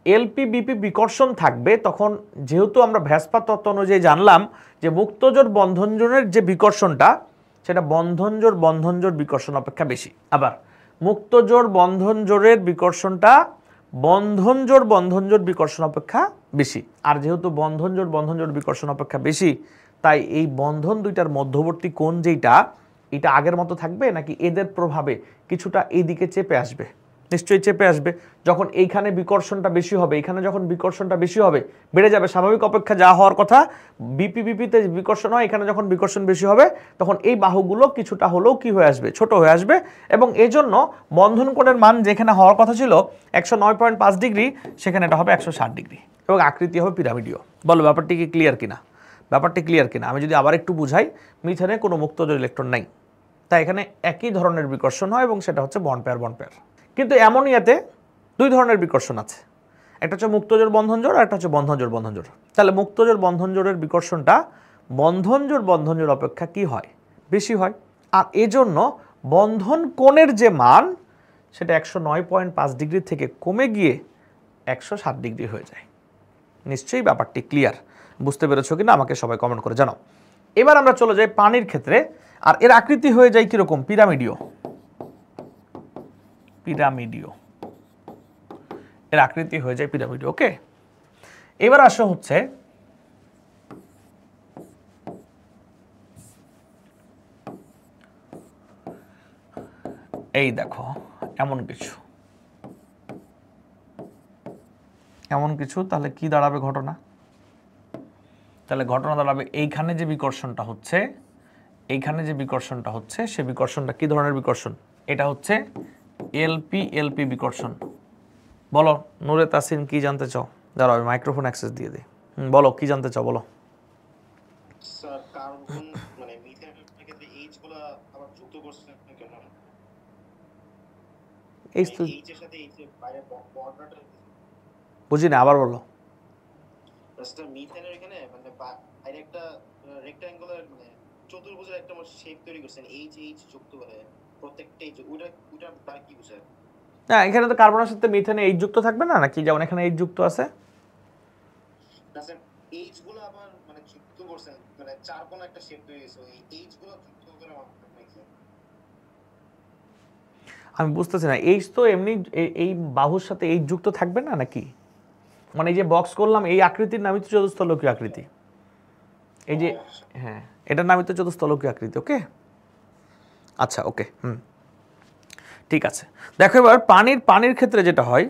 এলপি বিপি বিকর্ষণ থাকবে তখন যেহেতু আমরা ভ্যাসপার তত্ত্ব অনুযায়ী জানলাম যে মুক্তজোড় বন্ধনজোড়ের যে বিকর্ষণটা সেটা বন্ধনজোড় বিকর্ষণ অপেক্ষা বেশি। আবার মুক্তজোড় বন্ধনজোড়ের বিকর্ষণটা বন্ধনজোড় বিকর্ষণ অপেক্ষা বেশি। আর যেহেতু বন্ধনজোড় বিকর্ষণ অপেক্ষা বেশি, তাই এই বন্ধন দুইটার মধ্যবর্তী কোণ যেটা, এটা আগের মতো থাকবে নাকি এদের প্রভাবে কিছুটা এইদিকে চেপে আসবে? নিশ্চয়ই চেপে আসবে। যখন এইখানে বিকর্ষণটা বেশি হবে, এখানে যখন বিকর্ষণটা বেশি হবে, বেড়ে যাবে, স্বাভাবিক অপেক্ষা যা হওয়ার কথা। বিপিতে বিকর্ষণ হয়, এখানে যখন বিকর্ষণ বেশি হবে তখন এই বাহুগুলো কিছুটা হলেও কি হয়ে আসবে? ছোট হয়ে আসবে। এবং এজন্য বন্ধন কোণের মান যেখানে হওয়ার কথা ছিল 109.5 ডিগ্রি, সেখানে এটা হবে 160 ডিগ্রি এবং আকৃতি হবে পিরামিডীয়। বলো ব্যাপারটি কি ক্লিয়ার কিনা? ব্যাপারটি ক্লিয়ার কিনা? আমি যদি আবার একটু বুঝাই, মিথেনে কোনো মুক্তজোড় ইলেকট্রন নাই, তাই এখানে একই ধরনের বিকর্ষণ হয় এবং সেটা হচ্ছে বন্ড পেয়ার। কিন্তু অ্যামোনিয়াতে দুই ধরনের বিকর্ষণ আছে, একটা হচ্ছে মুক্তজোড় বন্ধনজোড় আর একটা হচ্ছে বন্ধনজোড়। তাহলে মুক্তজোড় বন্ধনজোড়ের বিকর্ষণটা বন্ধনজোড় অপেক্ষা কি হয়? বেশি হয়। আর এজন্য বন্ধন কোণের যে মান সেটা 109.5 ডিগ্রি থেকে কমে গিয়ে 160 ডিগ্রি হয়ে যায়। নিশ্চয়ই ব্যাপারটি ক্লিয়ার, বুঝতে পেরেছো কিনা আমাকে সবাই কমেন্ট করে জানাও। এবার আমরা চলে যাই পানির ক্ষেত্রে, আর এর আকৃতি হয়ে যায় কিরকম? পিরামিডীয়। এর আকৃতি হয়ে যায় পিরামিডীয়। ওকে, এবার আসা হচ্ছে এই দেখো এমন কিছু, তাহলে কি দাঁড়াবে ঘটনা? তাহলে ঘটনা দাঁড়াবে এইখানে যে বিকর্ষণটা হচ্ছে, সে বিকর্ষণটা কি ধরনের বিকর্ষণ? এটা হচ্ছে এলপি বিকর্ষণ। বলো নূরে তাসিন কি জানতে চাও? দাঁড়াও আমি মাইক্রোফোন অ্যাক্সেস দিয়ে দিই। বলো কি জানতে চাও, বলো। স্যার কার্বন মানে মিথেনের ক্ষেত্রে এইচ গুলো আবার যুক্ত করছেন কেন? এইচ তো এইচ এর সাথে এইচ এর বাইরে বর্ডারটা বুঝি না, আবার বলো। স্যার মিথেনের এখানে মানে বাইরে একটা রেক্ট্যাঙ্গুলার মানে চতুর্ভুজের একটা শেপ তৈরি করছেন, এইচ যুক্ত করে প্রত্যেকটা এইচ, ওটা তার কি বোঝায়? না, এখানে তো কার্বনের সাথে মিথেনে এইচ যুক্ত থাকবে না নাকি? যেমন এখানে এইচ যুক্ত আছে। না স্যার, এইচ গুলো আবার মানে যুক্ত করছেন, মানে চার কোণ একটা শেপ তৈরি হয়েছে, এই এইচ গুলো যুক্ত করে আমি বুঝতেছি না, এইচ তো এমনি এই বাহুর সাথে এইচ যুক্ত থাকবে না নাকি? মানে এই যে বক্স করলাম, এই আকৃতির নামই তো চতুস্থলকীয় আকৃতি। এই যে হ্যাঁ, এটার নামই তো চতুস্থলকীয় আকৃতি। ওকে, আচ্ছা ওকে, ঠিক আছে। দেখো এবার পানির ক্ষেত্রে যেটা হয়,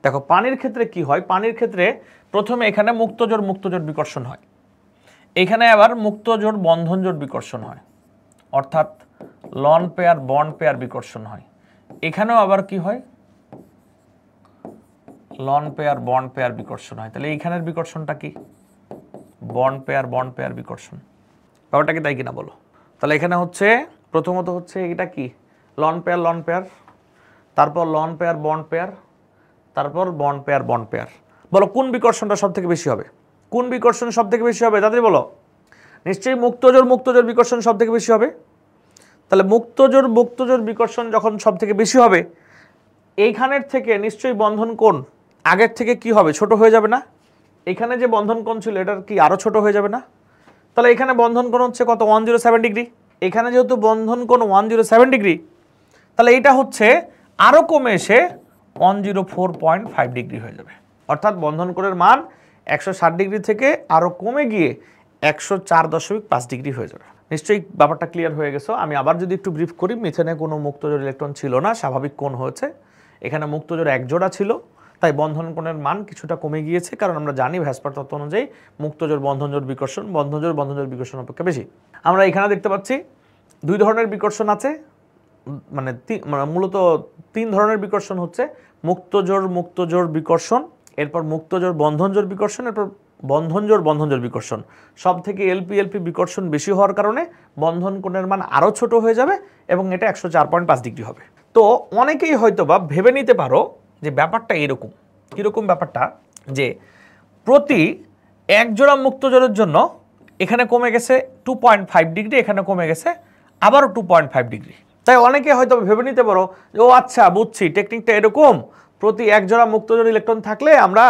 দেখো পানির ক্ষেত্রে কি হয়? পানির ক্ষেত্রে প্রথমে এখানে মুক্তজোড় বিকর্ষণ হয়, এখানে আবার মুক্তজোড় বন্ধনজোড় বিকর্ষণ হয়, অর্থাৎ লন পেয়ার বন্ড পেয়ার বিকর্ষণ হয়। এখানেও আবার কি হয়? লন পেয়ার বন্ড পেয়ার বিকর্ষণ হয়। তাহলে এইখানের বিকর্ষণটা কি? বন্ড পেয়ার বিকর্ষণ। ব্যাপারটা কি তাই কিনা বলো? তাহলে এখানে হচ্ছে প্রথমত হচ্ছে এটা কি? লন পেয়ার, তারপর লন পেয়ার বন্ড পেয়ার, তারপর বন্ড পেয়ার। বলো কোন বিকর্ষণটা সব থেকে বেশি হবে? কোন বিকর্ষণ সব থেকে বেশি হবে তাড়াতাড়ি বলো। নিশ্চয়ই মুক্তজোড় বিকর্ষণ সব থেকে বেশি হবে। তাহলে মুক্তজোড় বিকর্ষণ যখন সব থেকে বেশি হবে, এইখানের থেকে নিশ্চয়ই বন্ধন কোণ আগের থেকে কি হবে? ছোট হয়ে যাবে না? এখানে যে বন্ধন কোণ ছিল এটার কি আরো ছোট হয়ে যাবে না? তাহলে এখানে বন্ধন কোণ হচ্ছে কত? 107 ডিগ্রি। এখানে যেহেতু বন্ধন কোণ 107 ডিগ্রি, তাহলে এটা হচ্ছে আরো কমে এসে 104.5 ডিগ্রি হয়ে যাবে। অর্থাৎ বন্ধন কোণের মান 160 ডিগ্রি থেকে আরো কমে গিয়ে 104.5 ডিগ্রি হয়ে যাবে। নিশ্চয়ই ব্যাপারটা ক্লিয়ার হয়ে গেছে। আমি আবার যদি একটু ব্রিফ করি, মিথেনে কোনো মুক্তজোড় ইলেকট্রন ছিল না, স্বাভাবিক কোণ হয়েছে। এখানে মুক্তজোড় এক জোড়া ছিল, তাই বন্ধন কোণের মান কিছুটা কমে গিয়েছে, কারণ আমরা জানি ভ্যাসপার তত্ত্ব অনুযায়ী মুক্তজোড় বন্ধনজোড় বিকর্ষণ বন্ধনজোড় বিকর্ষণ অপেক্ষা বেশি। আমরা এখানে দেখতে পাচ্ছি দুই ধরনের বিকর্ষণ আছে, মানে মূলত তিন ধরনের বিকর্ষণ হচ্ছে মুক্তজোড় বিকর্ষণ, এরপর মুক্তজোড় বন্ধনজোড় বিকর্ষণ, এরপর বন্ধনজোড় বিকর্ষণ। সব থেকে এলপি বিকর্ষণ বেশি হওয়ার কারণে বন্ধন কোণের মান আরও ছোট হয়ে যাবে এবং এটা 104.5 ডিগ্রি হবে। তো অনেকেই হয়তো বা ভেবে নিতে পারো যে ব্যাপারটা এরকম, কীরকম ব্যাপারটা, যে প্রতি এক জোড়া মুক্তজোড়ের জন্য এখানে কমে গেছে 2.5 ডিগ্রি, এখানে কমে গেছে আবারও 2.5 ডিগ্রি। তাই অনেকে হয়তো ভেবে নিতে পারো যে ও আচ্ছা বুঝছি, টেকনিকটা এরকম, প্রতি এক জোড়া মুক্তজোড় ইলেকট্রন থাকলে আমরা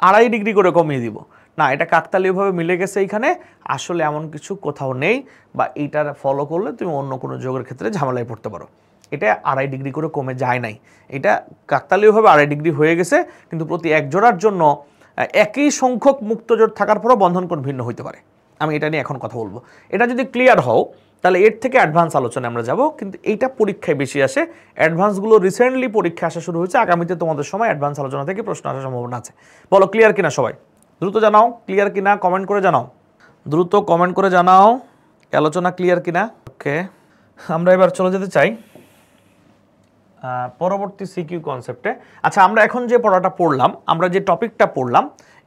2.5 ডিগ্রি করে কমিয়ে দিব। না, এটা কাকতালীয়ভাবে মিলে গেছে এইখানে, আসলে এমন কিছু কোথাও নেই, বা এইটার ফলো করলে তুমি অন্য কোনো যোগের ক্ষেত্রে ঝামেলায় পড়তে পারো। এটা 2.5 ডিগ্রি করে কমে যায় নাই, এটা কাকতালীয়ভাবে 2.5 ডিগ্রি হয়ে গেছে, কিন্তু প্রতি এক জোড়ার জন্য একই সংখ্যক মুক্তজোড় থাকার পরও বন্ধন কোণ ভিন্ন হইতে পারে। আমি এটা নিয়ে এখন কথা বলবো। এটা যদি ক্লিয়ার হও তাহলে এর থেকে অ্যাডভান্স আলোচনায় আমরা যাব, কিন্তু এইটা পরীক্ষায় বেশি আসে। অ্যাডভান্সগুলো রিসেন্টলি পরীক্ষা আসা শুরু হয়েছে, আগামীতে তোমাদের সময় অ্যাডভান্স আলোচনা থেকে প্রশ্ন আসার সম্ভাবনা আছে। বলো ক্লিয়ার কিনা সবাই, দ্রুত জানাও ক্লিয়ার কিনা, কমেন্ট করে জানাও, দ্রুত কমেন্ট করে জানাও আলোচনা ক্লিয়ার কিনা। ওকে, আমরা এবার চলে যেতে চাই পরবর্তী সিকিউ কনসেপ্টে। আচ্ছা, আমরা এখন যে পড়াটা পড়লাম, আমরা যে টপিকটা পড়লাম,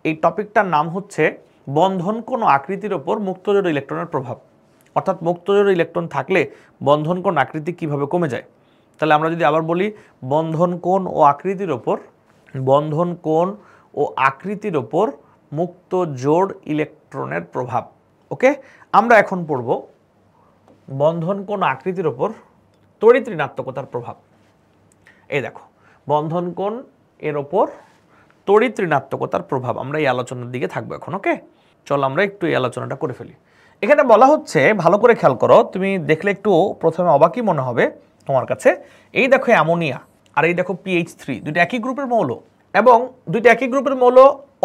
এই টপিকটার নাম হচ্ছে বন্ধন কোণ আকৃতির ওপর মুক্তজোড় ইলেকট্রনের প্রভাব। অর্থাৎ মুক্তজোড় ইলেকট্রন থাকলে বন্ধন কোণ আকৃতি কিভাবে কমে যায়। তাহলে আমরা যদি আবার বলি বন্ধন কোণ ও আকৃতির ওপর মুক্তজোড় ইলেকট্রনের প্রভাব। ওকে, আমরা এখন পড়ব বন্ধন কোণ আকৃতির ওপর তড়িৎ ঋণাত্মকতার প্রভাব। এই দেখো, বন্ধন কোণ এর ওপর তড়িৎ ঋণাত্মকতার প্রভাব, আমরা এই আলোচনার দিকে থাকবো এখন। ওকে, চলো আমরা একটু এই আলোচনাটা করে ফেলি। এখানে বলা হচ্ছে, ভালো করে খেয়াল করো, তুমি দেখলে একটু প্রথমে অবাকই মনে হবে তোমার কাছে। এই দেখো অ্যামোনিয়া আর এই দেখো PH3, দুটো একই গ্রুপের মৌল, এবং দুইটা একই গ্রুপের মৌল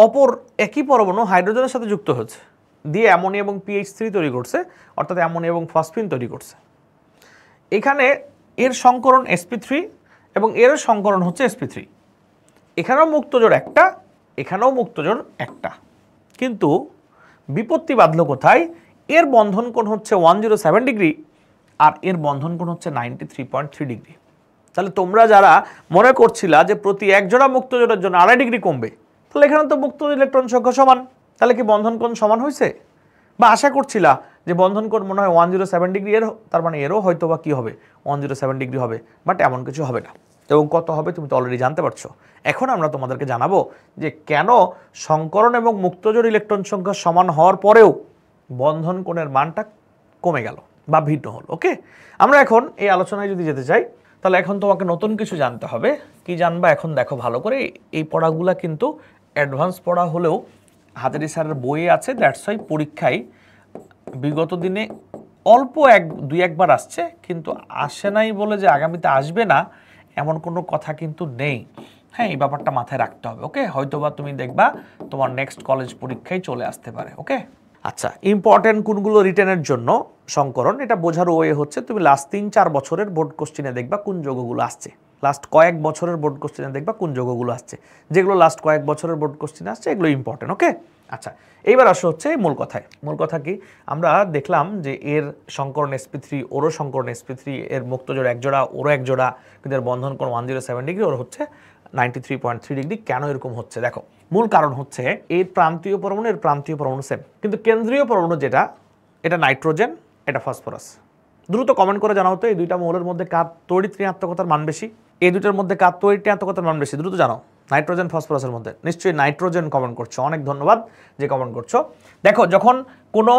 অপর একই পরমাণু হাইড্রোজেনের সাথে যুক্ত হচ্ছে, দিয়ে অ্যামোনিয়া এবং PH3 তৈরি করছে, অর্থাৎ অ্যামোনিয়া এবং ফসফিন তৈরি করছে। এখানে এর সংকরণ sp3 এবং এর সংকরণ হচ্ছে sp3। এখানেও মুক্তজোড় একটা, এখানেও মুক্তজোড় একটা, কিন্তু বিপত্তি বাঁধলো কোথায়? এর বন্ধন কোণ হচ্ছে 107 ডিগ্রি আর এর বন্ধন কোণ হচ্ছে 93.3 ডিগ্রি। তাহলে তোমরা যারা মনে করছিলা যে প্রতি এক জোড়া মুক্তজোড়ের জন্য 2.5 ডিগ্রি কমবে, তাহলে এখানে তো মুক্ত ইলেকট্রন সংখ্যা সমান, তাহলে কি বন্ধন কোণ সমান হয়েছে? বা আশা করছিলা যে বন্ধন কোণ মনে হয় 107 ডিগ্রি, এর তার মানে এরও হয়তো বা কী হবে 107 ডিগ্রি হবে, বাট এমন কিছু হবে না। এবং কত হবে তুমি তো অলরেডি জানতে পারছো। এখন আমরা তোমাদেরকে জানাবো যে কেন সংকরণ এবং মুক্তজোড় ইলেকট্রন সংখ্যা সমান হওয়ার পরেও বন্ধন কোণের মানটা কমে গেল বা ভিন্ন হলো। ওকে, আমরা এখন এই আলোচনায় যদি যেতে চাই, তাহলে এখন তোমাকে নতুন কিছু জানতে হবে। কি জানবা এখন দেখো ভালো করে, এই পড়াগুলা কিন্তু অ্যাডভান্স পড়া হলেও হাজারি স্যারের বইয়ে আছে, দ্যাটস ওয়াই পরীক্ষায় বিগত দিনে অল্প দুই একবার আসছে, কিন্তু আসে নাই বলে যে আগামীতে আসবে না এমন কোনো কথা কিন্তু নেই। হ্যাঁ, এই ব্যাপারটা মাথায় রাখতে হবে। ওকে, হয়তোবা তুমি দেখবা তোমার নেক্সট কলেজ পরীক্ষায় চলে আসতে পারে। ওকে, আচ্ছা, ইম্পর্টেন্ট কোনগুলো রিটেনের জন্য সংকরণ, এটা বোঝার ওয়ে হচ্ছে তুমি লাস্ট 3-4 বছরের বোর্ড কোশ্চেনে দেখবা কোন যোগগুলো আসছে, লাস্ট কয়েক বছরের বোর্ড কোশ্চেনে দেখবা কোন যোগগুলো আসছে, যেগুলো লাস্ট কয়েক বছরের বোর্ড কোশ্চেনে আসছে এগুলো ইম্পর্টেন্ট। ওকে, আচ্ছা, এইবার আসো হচ্ছে মূল কথায়। মূল কথা কি, আমরা দেখলাম যে এর সংকরণ sp3, ওরও সংকরণ sp3, এর মুক্তজোড় এক জোড়া, ওরও এক জোড়া, কিন্তু এর বন্ধন কোণ 107 ডিগ্রি, ওর হচ্ছে 93.3 ডিগ্রি। কেন এরকম হচ্ছে দেখো, মূল কারণ হচ্ছে এর প্রান্তীয় পরমাণু এর প্রান্তীয় পরমাণু সেম, কিন্তু কেন্দ্রীয় পরমাণু যেটা, এটা নাইট্রোজেন, এটা ফসফরাস। দ্রুত কমেন্ট করে জানাও তো এই দুইটা মৌলের মধ্যে কার তড়িৎ ঋণাত্মকতার মান বেশি, এই দুইটার মধ্যে কার তড়িৎ ঋণাত্মকতার মান বেশি, দ্রুত জানাও। নাইট্রোজেন ফসফরাসের মধ্যে নিশ্চয়ই নাইট্রোজেন কমেন্ট করছো, অনেক ধন্যবাদ যে কমেন্ট করছো। দেখো, যখন কোনো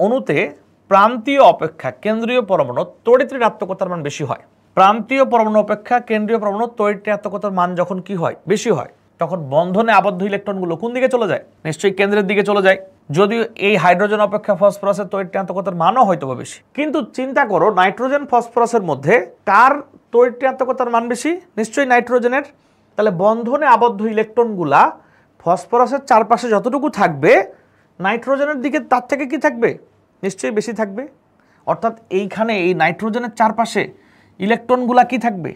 অণুতে প্রান্তীয় অপেক্ষা কেন্দ্রীয় পরমাণু তড়িৎ ঋণাত্মকতার মান বেশি হয়, প্রান্তীয় পরমাণু অপেক্ষা কেন্দ্রীয় পরমাণু তড়িৎ ঋণাত্মকতার মান যখন কি হয় বেশি হয়, তখন বন্ধনে আবদ্ধ ইলেকট্রনগুলো কোন দিকে চলে যায়? নিশ্চয়ই কেন্দ্রের দিকে চলে যায়। যদিও এই হাইড্রোজেন অপেক্ষা ফসফরাসের তড়িৎ ঋণাত্মকতার মানও হয়তো বা বেশি, কিন্তু চিন্তা করো নাইট্রোজেন ফসফরাসের মধ্যে কার তড়িৎ ঋণাত্মকতার মান বেশি? নিশ্চয়ই নাইট্রোজেনের। তাহলে বন্ধনে আবদ্ধ ইলেকট্রনগুলা ফসফরাসের চারপাশে যতটুকু থাকবে, নাইট্রোজেনের দিকে তার থেকে কি থাকবে? নিশ্চয়ই বেশি থাকবে। অর্থাৎ এইখানে এই নাইট্রোজেনের চারপাশে ইলেকট্রনগুলা কি থাকবে?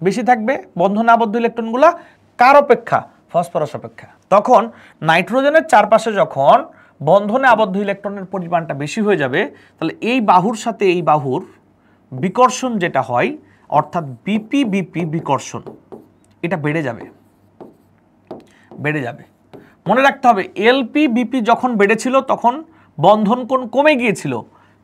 বেশি থাকবে। বন্ধনে আবদ্ধ ইলেকট্রনগুলা কার অপেক্ষা? ফসফরাস অপেক্ষা। তখন নাইট্রোজেনের চারপাশে যখন বন্ধনে আবদ্ধ ইলেকট্রনের পরিমাণটা বেশি হয়ে যাবে, তাহলে এই বাহুর সাথে এই বাহুর বিকর্ষণ যেটা হয়, অর্থাৎ বিপি বিপি বিকর্ষণ, এটা বেড়ে যাবে। মনে রাখতে হবে এলপি বিপি যখন বেড়েছিল তখন বন্ধন কোণ কমে গিয়েছিল,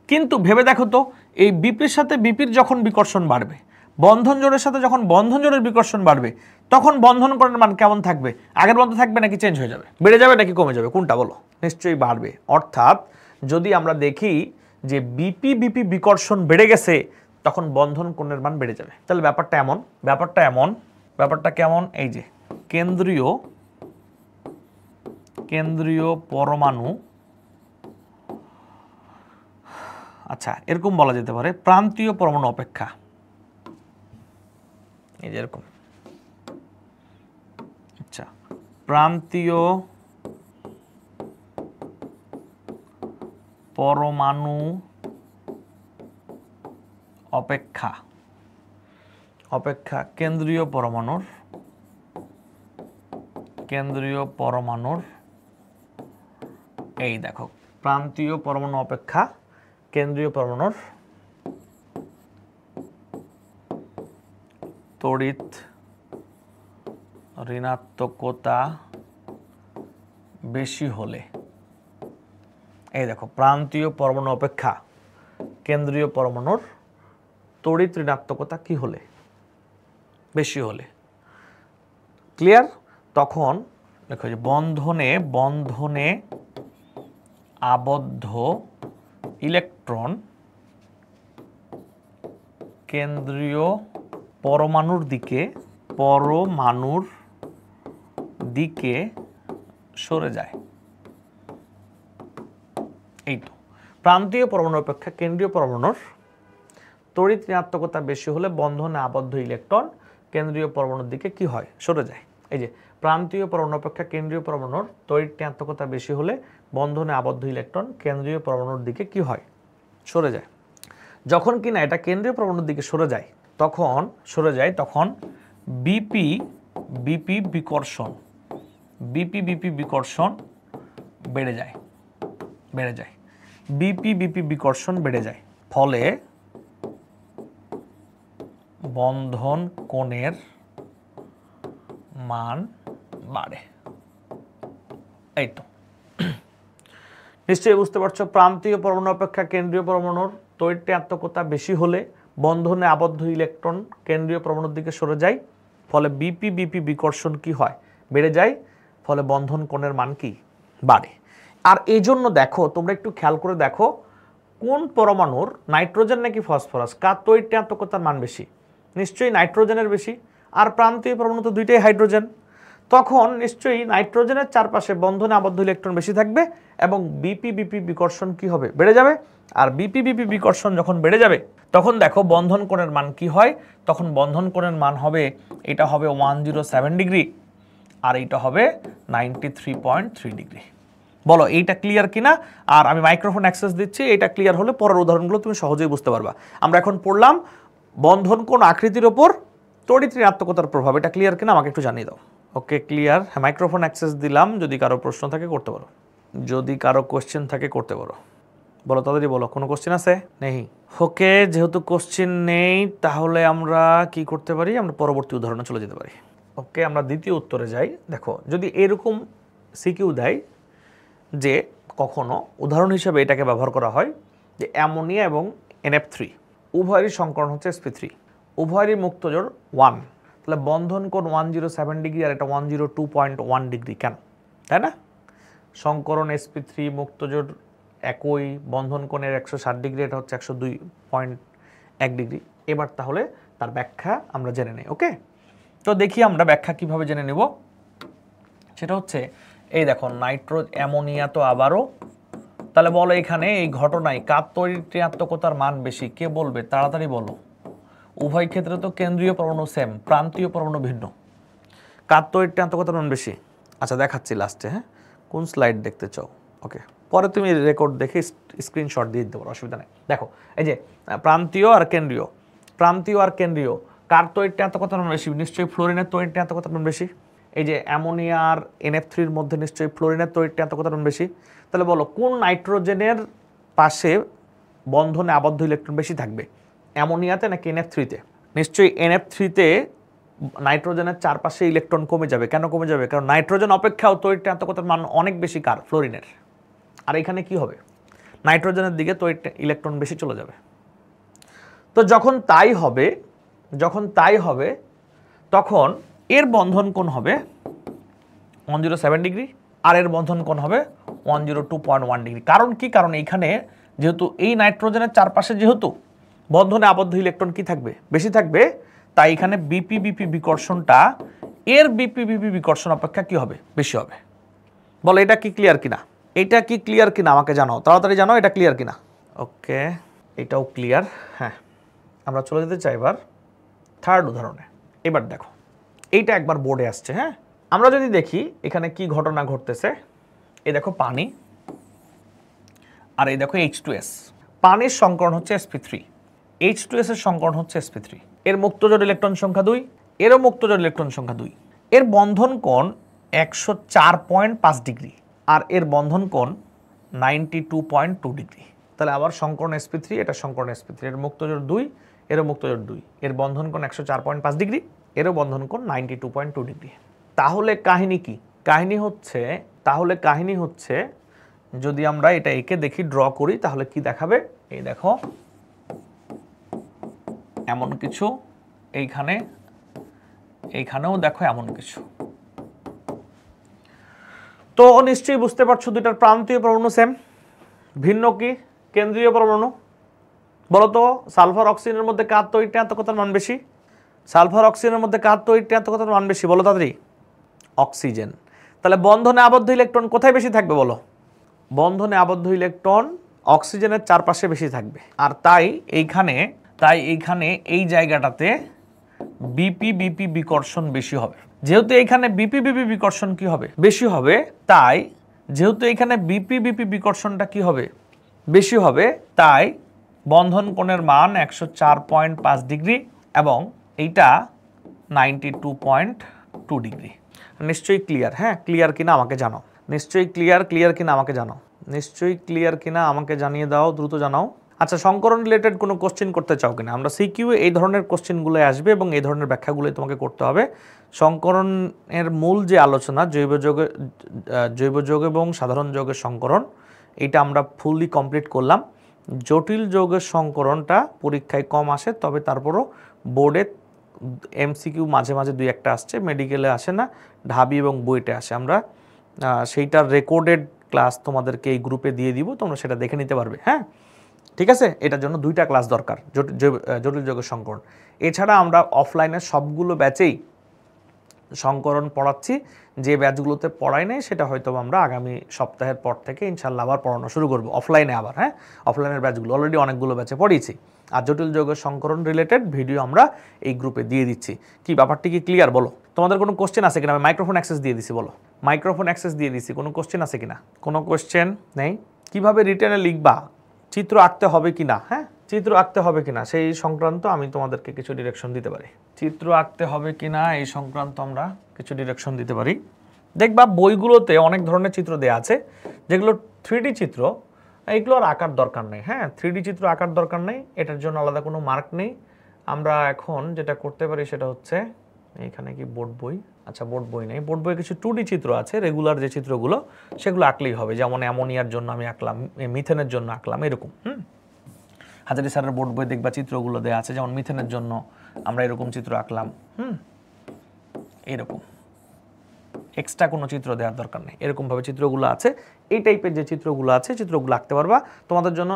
কিন্তু ভেবে দেখো তো এই বিপির সাথে বিপির যখন বিকর্ষণ বাড়বে, বন্ধন জোড়ের সাথে যখন বন্ধন জোড়ের বিকর্ষণ বাড়বে, তখন বন্ধন কোণের মান কেমন থাকবে? আগের মতো থাকবে নাকি চেঞ্জ হয়ে যাবে? বেড়ে যাবে নাকি কমে যাবে? কোনটা বলো? নিশ্চয়ই বাড়বে। অর্থাৎ যদি আমরা দেখি যে বিপি বিপি বিকর্ষণ বেড়ে গেছে, তখন বন্ধন কোণের মান বেড়ে যাবে। তাহলে ব্যাপারটা কেমন? এই যে কেন্দ্রীয় পরমাণু, আচ্ছা এরকম বলা যেতে পারে প্রান্তীয় পরমাণু অপেক্ষা, এই যে এরকম, আচ্ছা প্রান্তীয় পরমাণু অপেক্ষা কেন্দ্রীয় পরমাণুর এই দেখো প্রান্তীয় পরমাণু অপেক্ষা কেন্দ্রীয় পরমাণুর তড়িৎ ঋণাত্মকতা বেশি হলে, এই দেখো প্রান্তীয় পরমাণু অপেক্ষা কেন্দ্রীয় পরমাণুর তড়িৎ ঋণাত্মকতা কি হলে? বেশি হলে। ক্লিয়ার? তখন দেখো যে বন্ধনে আবদ্ধ ইলেকট্রন কেন্দ্রীয় পরমাণুর দিকে সরে যায়। এই তো প্রান্তীয় পরমাণু অপেক্ষা কেন্দ্রীয় পরমাণুর তড়িৎ ঋণাত্মকতা বেশি হলে বন্ধনে আবদ্ধ ইলেকট্রন কেন্দ্রীয় পরমাণুর দিকে কি হয়? সরে যায়। এই যে প্রান্তীয় পরমাণু অপেক্ষা কেন্দ্রীয় পরমাণুর তড়িৎ ঋণাত্মকতা বেশি হলে বন্ধনে আবদ্ধ ইলেকট্রন কেন্দ্রীয় পরমাণুর দিকে কি হয়? সরে যায়। যখন কিনা এটা কেন্দ্রীয় পরমাণুর দিকে সরে যায় তখন বিপি বিপি বিকর্ষণ বেড়ে যায়। বিপি বিপি বিকর্ষণ বেড়ে যায়, ফলে বন্ধন কোণের মান বাড়ে। এই তো নিশ্চয়ই বুঝতে পারছো, প্রান্তীয় পরমাণু অপেক্ষা কেন্দ্রীয় পরমাণুর তড়িৎ ঋণাত্মকতা বেশি হলে বন্ধনে আবদ্ধ ইলেকট্রন কেন্দ্রীয় পরমাণুর দিকে সরে যায়, ফলে বিপি বিপি বিকর্ষণ কি হয়? বেড়ে যায়, ফলে বন্ধন কোণের মান কি? বাড়ে। আর এই জন্য দেখো, তোমরা একটু খেয়াল করে দেখো, কোন পরমাণুর নাইট্রোজেন নাকি ফসফরাস, কার তড়িৎ ঋণাত্মকতার মান বেশি? নিশ্চয়ই নাইট্রোজেনের বেশি। আর প্রান্তীয় পরমাণু তো দুইটাই হাইড্রোজেন, তখন নিশ্চয়ই নাইট্রোজেনের চারপাশে বন্ধনে আবদ্ধ ইলেকট্রন বেশি থাকবে এবং বিপি বিপি বিকর্ষণ কি হবে? বেড়ে যাবে। আর বিপি বিপি বিকর্ষণ যখন বেড়ে যাবে, তখন দেখো বন্ধন কোণের মান কি হয়? তখন বন্ধন কোণের মান হবে, এটা হবে 107 ডিগ্রি আর এইটা হবে 93.3 ডিগ্রি। বলো এইটা ক্লিয়ার কিনা? আর আমি মাইক্রোফোন অ্যাক্সেস দিচ্ছি, এটা ক্লিয়ার হলে পরের উদাহরণগুলো তুমি সহজেই বুঝতে পারবা। আমরা এখন পড়লাম বন্ধন কোণ আকৃতির ওপর তড়িৎ ঋণাত্মকতার প্রভাব, এটা ক্লিয়ার কিনা আমাকে একটু জানিয়ে দাও। Okay clear. হ্যাঁ, মাইক্রোফোন অ্যাক্সেস দিলাম, যদি কারো প্রশ্ন থাকে করতে পারো, যদি কারো কোশ্চেন থাকে করতে পারো। বলো তাড়াতাড়ি বলো, কোনো কোশ্চেন আছে? নেই। ওকে, যেহেতু কোশ্চেন নেই তাহলে আমরা কি করতে পারি? আমরা পরবর্তী উদাহরণে চলে যেতে পারি। ওকে, আমরা দ্বিতীয় উত্তরে যাই। দেখো, যদি এরকম সিকিউ দেয় যে কখনো উদাহরণ হিসেবে এটাকে ব্যবহার করা হয় যে অ্যামোনিয়া এবং NF3 উভয়েরই সংকরণ হচ্ছে sp3, উভয়েরই মুক্তজোড় 1, তাহলে বন্ধন কোণ 107 ডিগ্রি আর এটা 102.1 ডিগ্রি কেন? তাই না? সংকরণ sp3 মুক্তজোড় একই, বন্ধন কোণের 160 ডিগ্রি, এটা হচ্ছে 102.1 ডিগ্রি। এবার তাহলে তার ব্যাখ্যা আমরা জেনে নেই। ওকে, তো দেখি আমরা ব্যাখ্যা কিভাবে জেনে নেব। সেটা হচ্ছে এই দেখো অ্যামোনিয়া তো আবারও, তাহলে বলো এখানে এই ঘটনায় কার তড়িৎ ঋণাত্মকতার মান বেশি? কে বলবে? তাড়াতাড়ি বলো। উভয় ক্ষেত্রে তো কেন্দ্রীয় পরমাণু সেম, প্রান্তীয় পরমাণু ভিন্ন। কার তড়িৎ ঋণাত্মকতার মান বেশি? আচ্ছা দেখাচ্ছি লাস্টে। হ্যাঁ, কোন স্লাইড দেখতে চাও? ওকে, পরে তুমি রেকর্ড দেখে স্ক্রিনশট দিয়ে দিতে পারো, অসুবিধা নেই। দেখো এই যে প্রান্তীয় আর কেন্দ্রীয়, কার তড়িৎ ঋণাত্মকতার মান বেশি? নিশ্চয়ই ফ্লোরিনের তড়িৎ ঋণাত্মকতার মান বেশি। এই যে অ্যামোনিয়া আর NF3 এর মধ্যে নিশ্চয়ই ফ্লোরিনের তড়িৎ ঋণাত্মকতার মান বেশি। তাহলে বলো কোন নাইট্রোজেনের পাশে বন্ধনে আবদ্ধ ইলেকট্রন বেশি থাকবে, অ্যামোনিয়াতে নাকি NF3-তে? নিশ্চয়ই NF3-তে নাইট্রোজেনের চারপাশে ইলেকট্রন কমে যাবে। কেন কমে যাবে? কারণ নাইট্রোজেন অপেক্ষাও তড়িৎ ঋণাত্মকতার মান অনেক বেশি কার, ফ্লোরিনের। আর এখানে কি হবে, নাইট্রোজেনের দিকে তড়িৎ ইলেকট্রন বেশি চলে যাবে। তো যখন তাই হবে তখন এর বন্ধন কোণ হবে 107 ডিগ্রি আর এর বন্ধন কোণ হবে 102.1 ডিগ্রি। কারণ কি? কারণ এইখানে যেহেতু এই নাইট্রোজেনের চারপাশে যেহেতু বন্ধনে আবদ্ধ ইলেকট্রন কি থাকবে, বেশি থাকবে, তাই এখানে বিপি বিপি বিকর্ষণটা এর বিপি বিপি বিকর্ষণ অপেক্ষা কি হবে, বেশি হবে। বলো এটা কি ক্লিয়ার কিনা? এটা কি ক্লিয়ার কিনা আমাকে জানাও, তাড়াতাড়ি জানাও এটা ক্লিয়ার কিনা। ওকে, এটাও ক্লিয়ার। হ্যাঁ, আমরা চলে যেতে চাই এবার থার্ড উদাহরণে। এবার দেখো এইটা একবার বোর্ডে আসছে। হ্যাঁ, আমরা যদি দেখি এখানে কি ঘটনা ঘটতেছে, এই দেখো পানি আর এই দেখো H2S। পানির সংকরণ হচ্ছে sp3, H2S এর সংকরণ হচ্ছে sp3। এর মুক্তজোড় ইলেকট্রন সংখ্যা 2, এরও মুক্তজোড় ইলেকট্রন সংখ্যা 2। এর বন্ধন কোণ 104.5 ডিগ্রি আর এর বন্ধন কোণ 92.2 ডিগ্রি। তাহলে আবার সংকরণ sp3, এটা সংকরণ sp3, এর মুক্তজোড় 2, এরও মুক্তজোড় 2, এর বন্ধন কোণ 104.5 ডিগ্রি, এরও বন্ধন কোণ 92.2 ডিগ্রি। তাহলে কাহিনী কি? কাহিনী হচ্ছে যদি আমরা এটা এঁকে দেখি, ড্র করি, তাহলে কি দেখাবে? এই দেখো এমন কিছু, এইখানেও দেখো এমন কিছু। তো নিশ্চয়ই বুঝতে পারছো দুইটার প্রান্তীয় পরমাণু সেম, ভিন্ন কি কেন্দ্রীয় পরমাণু। বলতো সালফার অক্সিজেনের মধ্যে কার তড়িৎ ঋণাত্মকতার মান বেশি? সালফার অক্সিজেনের মধ্যে কার তড়িৎ ঋণাত্মকতার মান বেশি? বলো তাড়াতাড়ি। অক্সিজেন। তাহলে বন্ধনে আবদ্ধ ইলেকট্রন কোথায় বেশি থাকবে বলো? বন্ধনে আবদ্ধ ইলেকট্রন অক্সিজেনের চারপাশে বেশি থাকবে। আর তাই এইখানে এই জায়গাটাতে বিপি বিপি বিকর্ষণ বেশি হবে। যেহেতু এইখানে বিপি বিপি বিকর্ষণ কি হবে, বেশি হবে, তাই যেহেতু এখানে বিপি বিপি বিকর্ষণটা কি হবে, বেশি হবে, তাই বন্ধন কোণের মান 104.5 ডিগ্রি এবং এইটা 92.2 ডিগ্রি। নিশ্চয়ই ক্লিয়ার? হ্যাঁ, ক্লিয়ার কিনা আমাকে জানাও। নিশ্চয়ই ক্লিয়ার কিনা আমাকে জানাও। নিশ্চয়ই ক্লিয়ার কিনা আমাকে জানিয়ে দাও, দ্রুত জানাও। আচ্ছা, সংকরণ রিলেটেড কোনো কোশ্চেন করতে চাও কিনা? আমরা সিকিউ এই ধরনের কোশ্চেনগুলো আসবে এবং এই ধরনের ব্যাখ্যাগুলো তোমাকে করতে হবে। সংকরণের মূল যে আলোচনা, জৈব যৌগ এবং সাধারণ যৌগের সংকরণ, এটা আমরা ফুললি কমপ্লিট করলাম। জটিল যৌগের সংকরণটা পরীক্ষায় কম আসে, তবে তারপরও বোর্ডে MCQ মাঝে মাঝে দুই একটা আসছে, মেডিকেলে আসে না, ঢাবি এবং বুয়েটে আসে। আমরা সেইটার রেকর্ডেড ক্লাস তোমাদেরকে এই গ্রুপে দিয়ে দিব, তোমরা সেটা দেখে নিতে পারবে। হ্যাঁ, ঠিক আছে। এটার জন্য দুইটা ক্লাস দরকার, জটিল যৌগের সংকরণ। এছাড়া আমরা অফলাইনের সবগুলো ব্যাচেই সংকরণ পড়াচ্ছি। যে ব্যাচগুলোতে পড়াই নেই সেটা হয়তো আমরা আগামী সপ্তাহের পর থেকে ইনশাল্লাহ আবার পড়ানো শুরু করবো অফলাইনে আবার। হ্যাঁ, অফলাইনের ব্যাচগুলো অলরেডি অনেকগুলো ব্যাচে পড়িয়েছি। আর জটিল যৌগের সংকরণ রিলেটেড ভিডিও আমরা এই গ্রুপে দিয়ে দিচ্ছি। কি ব্যাপারটি কি ক্লিয়ার বলো? তোমাদের কোনো কোশ্চেন আছে কিনা? আমি মাইক্রোফোন অ্যাক্সেস দিয়ে দিছি, বলো। মাইক্রোফোন অ্যাক্সেস দিয়ে দিছি, কোনো কোশ্চেন আছে কিনা? কোনো কোশ্চেন নেই? কিভাবে রিটেনে লিখবা, চিত্র আঁকতে হবে কিনা, হ্যাঁ, চিত্র আঁকতে হবে কিনা সেই সংক্রান্ত আমি তোমাদেরকে কিছু ডিরেকশন দিতে পারি। চিত্র আঁকতে হবে কিনা এই সংক্রান্ত আমরা কিছু ডিরেকশন দিতে পারি। দেখবা বইগুলোতে অনেক ধরনের চিত্র দেয়া আছে, যেগুলো 3D চিত্র, এইগুলো আর আঁকার দরকার নেই। হ্যাঁ, 3D চিত্র আঁকার দরকার নেই, এটার জন্য আলাদা কোনো মার্ক নেই। আমরা এখন যেটা করতে পারি সেটা হচ্ছে, এইখানে কি বোর্ড বই? আচ্ছা, বোর্ড বই নেই। বোর্ড বইয়ে কিছু 2D চিত্র আছে, রেগুলার যে চিত্রগুলো, সেগুলো আঁকলেই হবে। যেমন অ্যামোনিয়ার জন্য আমি আঁকলাম, মিথেনের জন্য আঁকলাম, এরকম। হাজারি স্যারের বোর্ড বই দেখবা চিত্রগুলো দেওয়া আছে, যেমন মিথেনের জন্য আমরা এরকম চিত্র আঁকলাম। এরকম এক্সট্রা কোনো চিত্র দেওয়ার দরকার নেই, এরকমভাবে চিত্রগুলো আছে। এই টাইপের যে চিত্রগুলো আছে, চিত্রগুলো আঁকতে পারবা। তোমাদের জন্য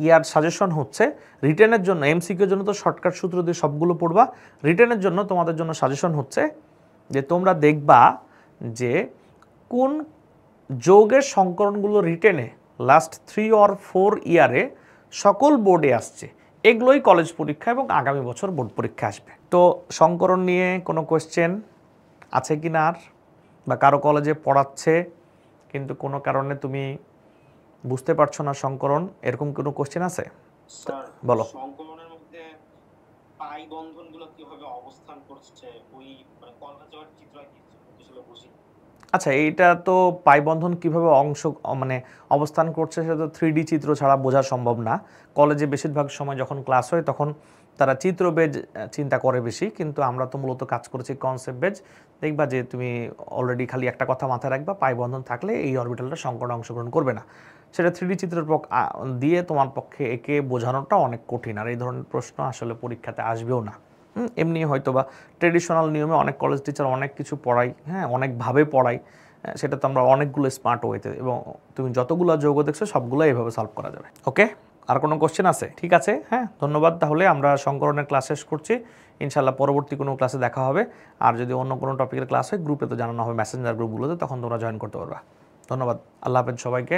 ইয়ার সাজেশন হচ্ছে, রিটেনের জন্য, MCQর জন্য তো শর্টকাট সূত্র দিয়ে সবগুলো পড়বা। রিটেনের জন্য তোমাদের জন্য সাজেশন হচ্ছে যে তোমরা দেখবা যে কোন যৌগের সংকরণগুলো রিটেনে লাস্ট 3 or 4 ইয়ারে সকল বোর্ডে আসছে, এগুলোই কলেজ পরীক্ষা এবং আগামী বছর বোর্ড পরীক্ষা আসবে। তো সংকরণ নিয়ে কোনো কোয়েশ্চেন আছে কি না আর? বা কারো কলেজে পড়াচ্ছে কিন্তু কোনো কারণে তুমি বুঝতে পারছো না সংকরণ, এরকম কোনো কোশ্চেন আছে? স্যার, বলো। সংকলনের মধ্যে পাই বন্ধনগুলো কিভাবে অবস্থান করছে ওই মানে কলেজের চিত্র আঁকিয়েছে, আসলে বুঝি। আচ্ছা, এইটা তো পাই বন্ধন কিভাবে মানে অবস্থান করছে সেটা তো 3D চিত্র ছাড়া বোঝা সম্ভব না। কলেজে বেশিরভাগ সময় যখন ক্লাস হয় তখন তারা চিত্র বেজ চিন্তা করে বেশি, কিন্তু আমরা তো মূলত কাজ করেছি কনসেপ্ট বেজ। দেখবা যে তুমি অলরেডি খালি একটা কথা মাথায় রাখবা, পাই বন্ধন থাকলে এই অরবিটালটা সংকটে অংশগ্রহণ করবে না। সেটা 3D চিত্রের দিয়ে তোমার পক্ষে একে বোঝানোটা অনেক কঠিন, আর এই ধরনের প্রশ্ন আসলে পরীক্ষাতে আসবেও না। এমনি হয়তো বা ট্রেডিশনাল নিয়মে অনেক কলেজ টিচার অনেক কিছু পড়ায়, হ্যাঁ, অনেকভাবে পড়ায়, সেটা তো আমরা অনেকগুলো স্মার্ট ওয়েতে, এবং তুমি যতগুলো যৌগ দেখছো সবগুলো এইভাবে সলভ করা যাবে। ওকে, আর কোনো কোশ্চেন আছে? ঠিক আছে, হ্যাঁ, ধন্যবাদ। তাহলে আমরা সংকরণের ক্লাস শেষ করছি। ইনশাল্লাহ পরবর্তী কোনো ক্লাসে দেখা হবে। আর যদি অন্য কোনো টপিকের ক্লাস হয় গ্রুপে তো জানানো হবে, মেসেঞ্জার গ্রুপগুলোতে, তখন তোমরা জয়েন করতে পারবা। ধন্যবাদ, আল্লাহ হাফেজ সবাইকে।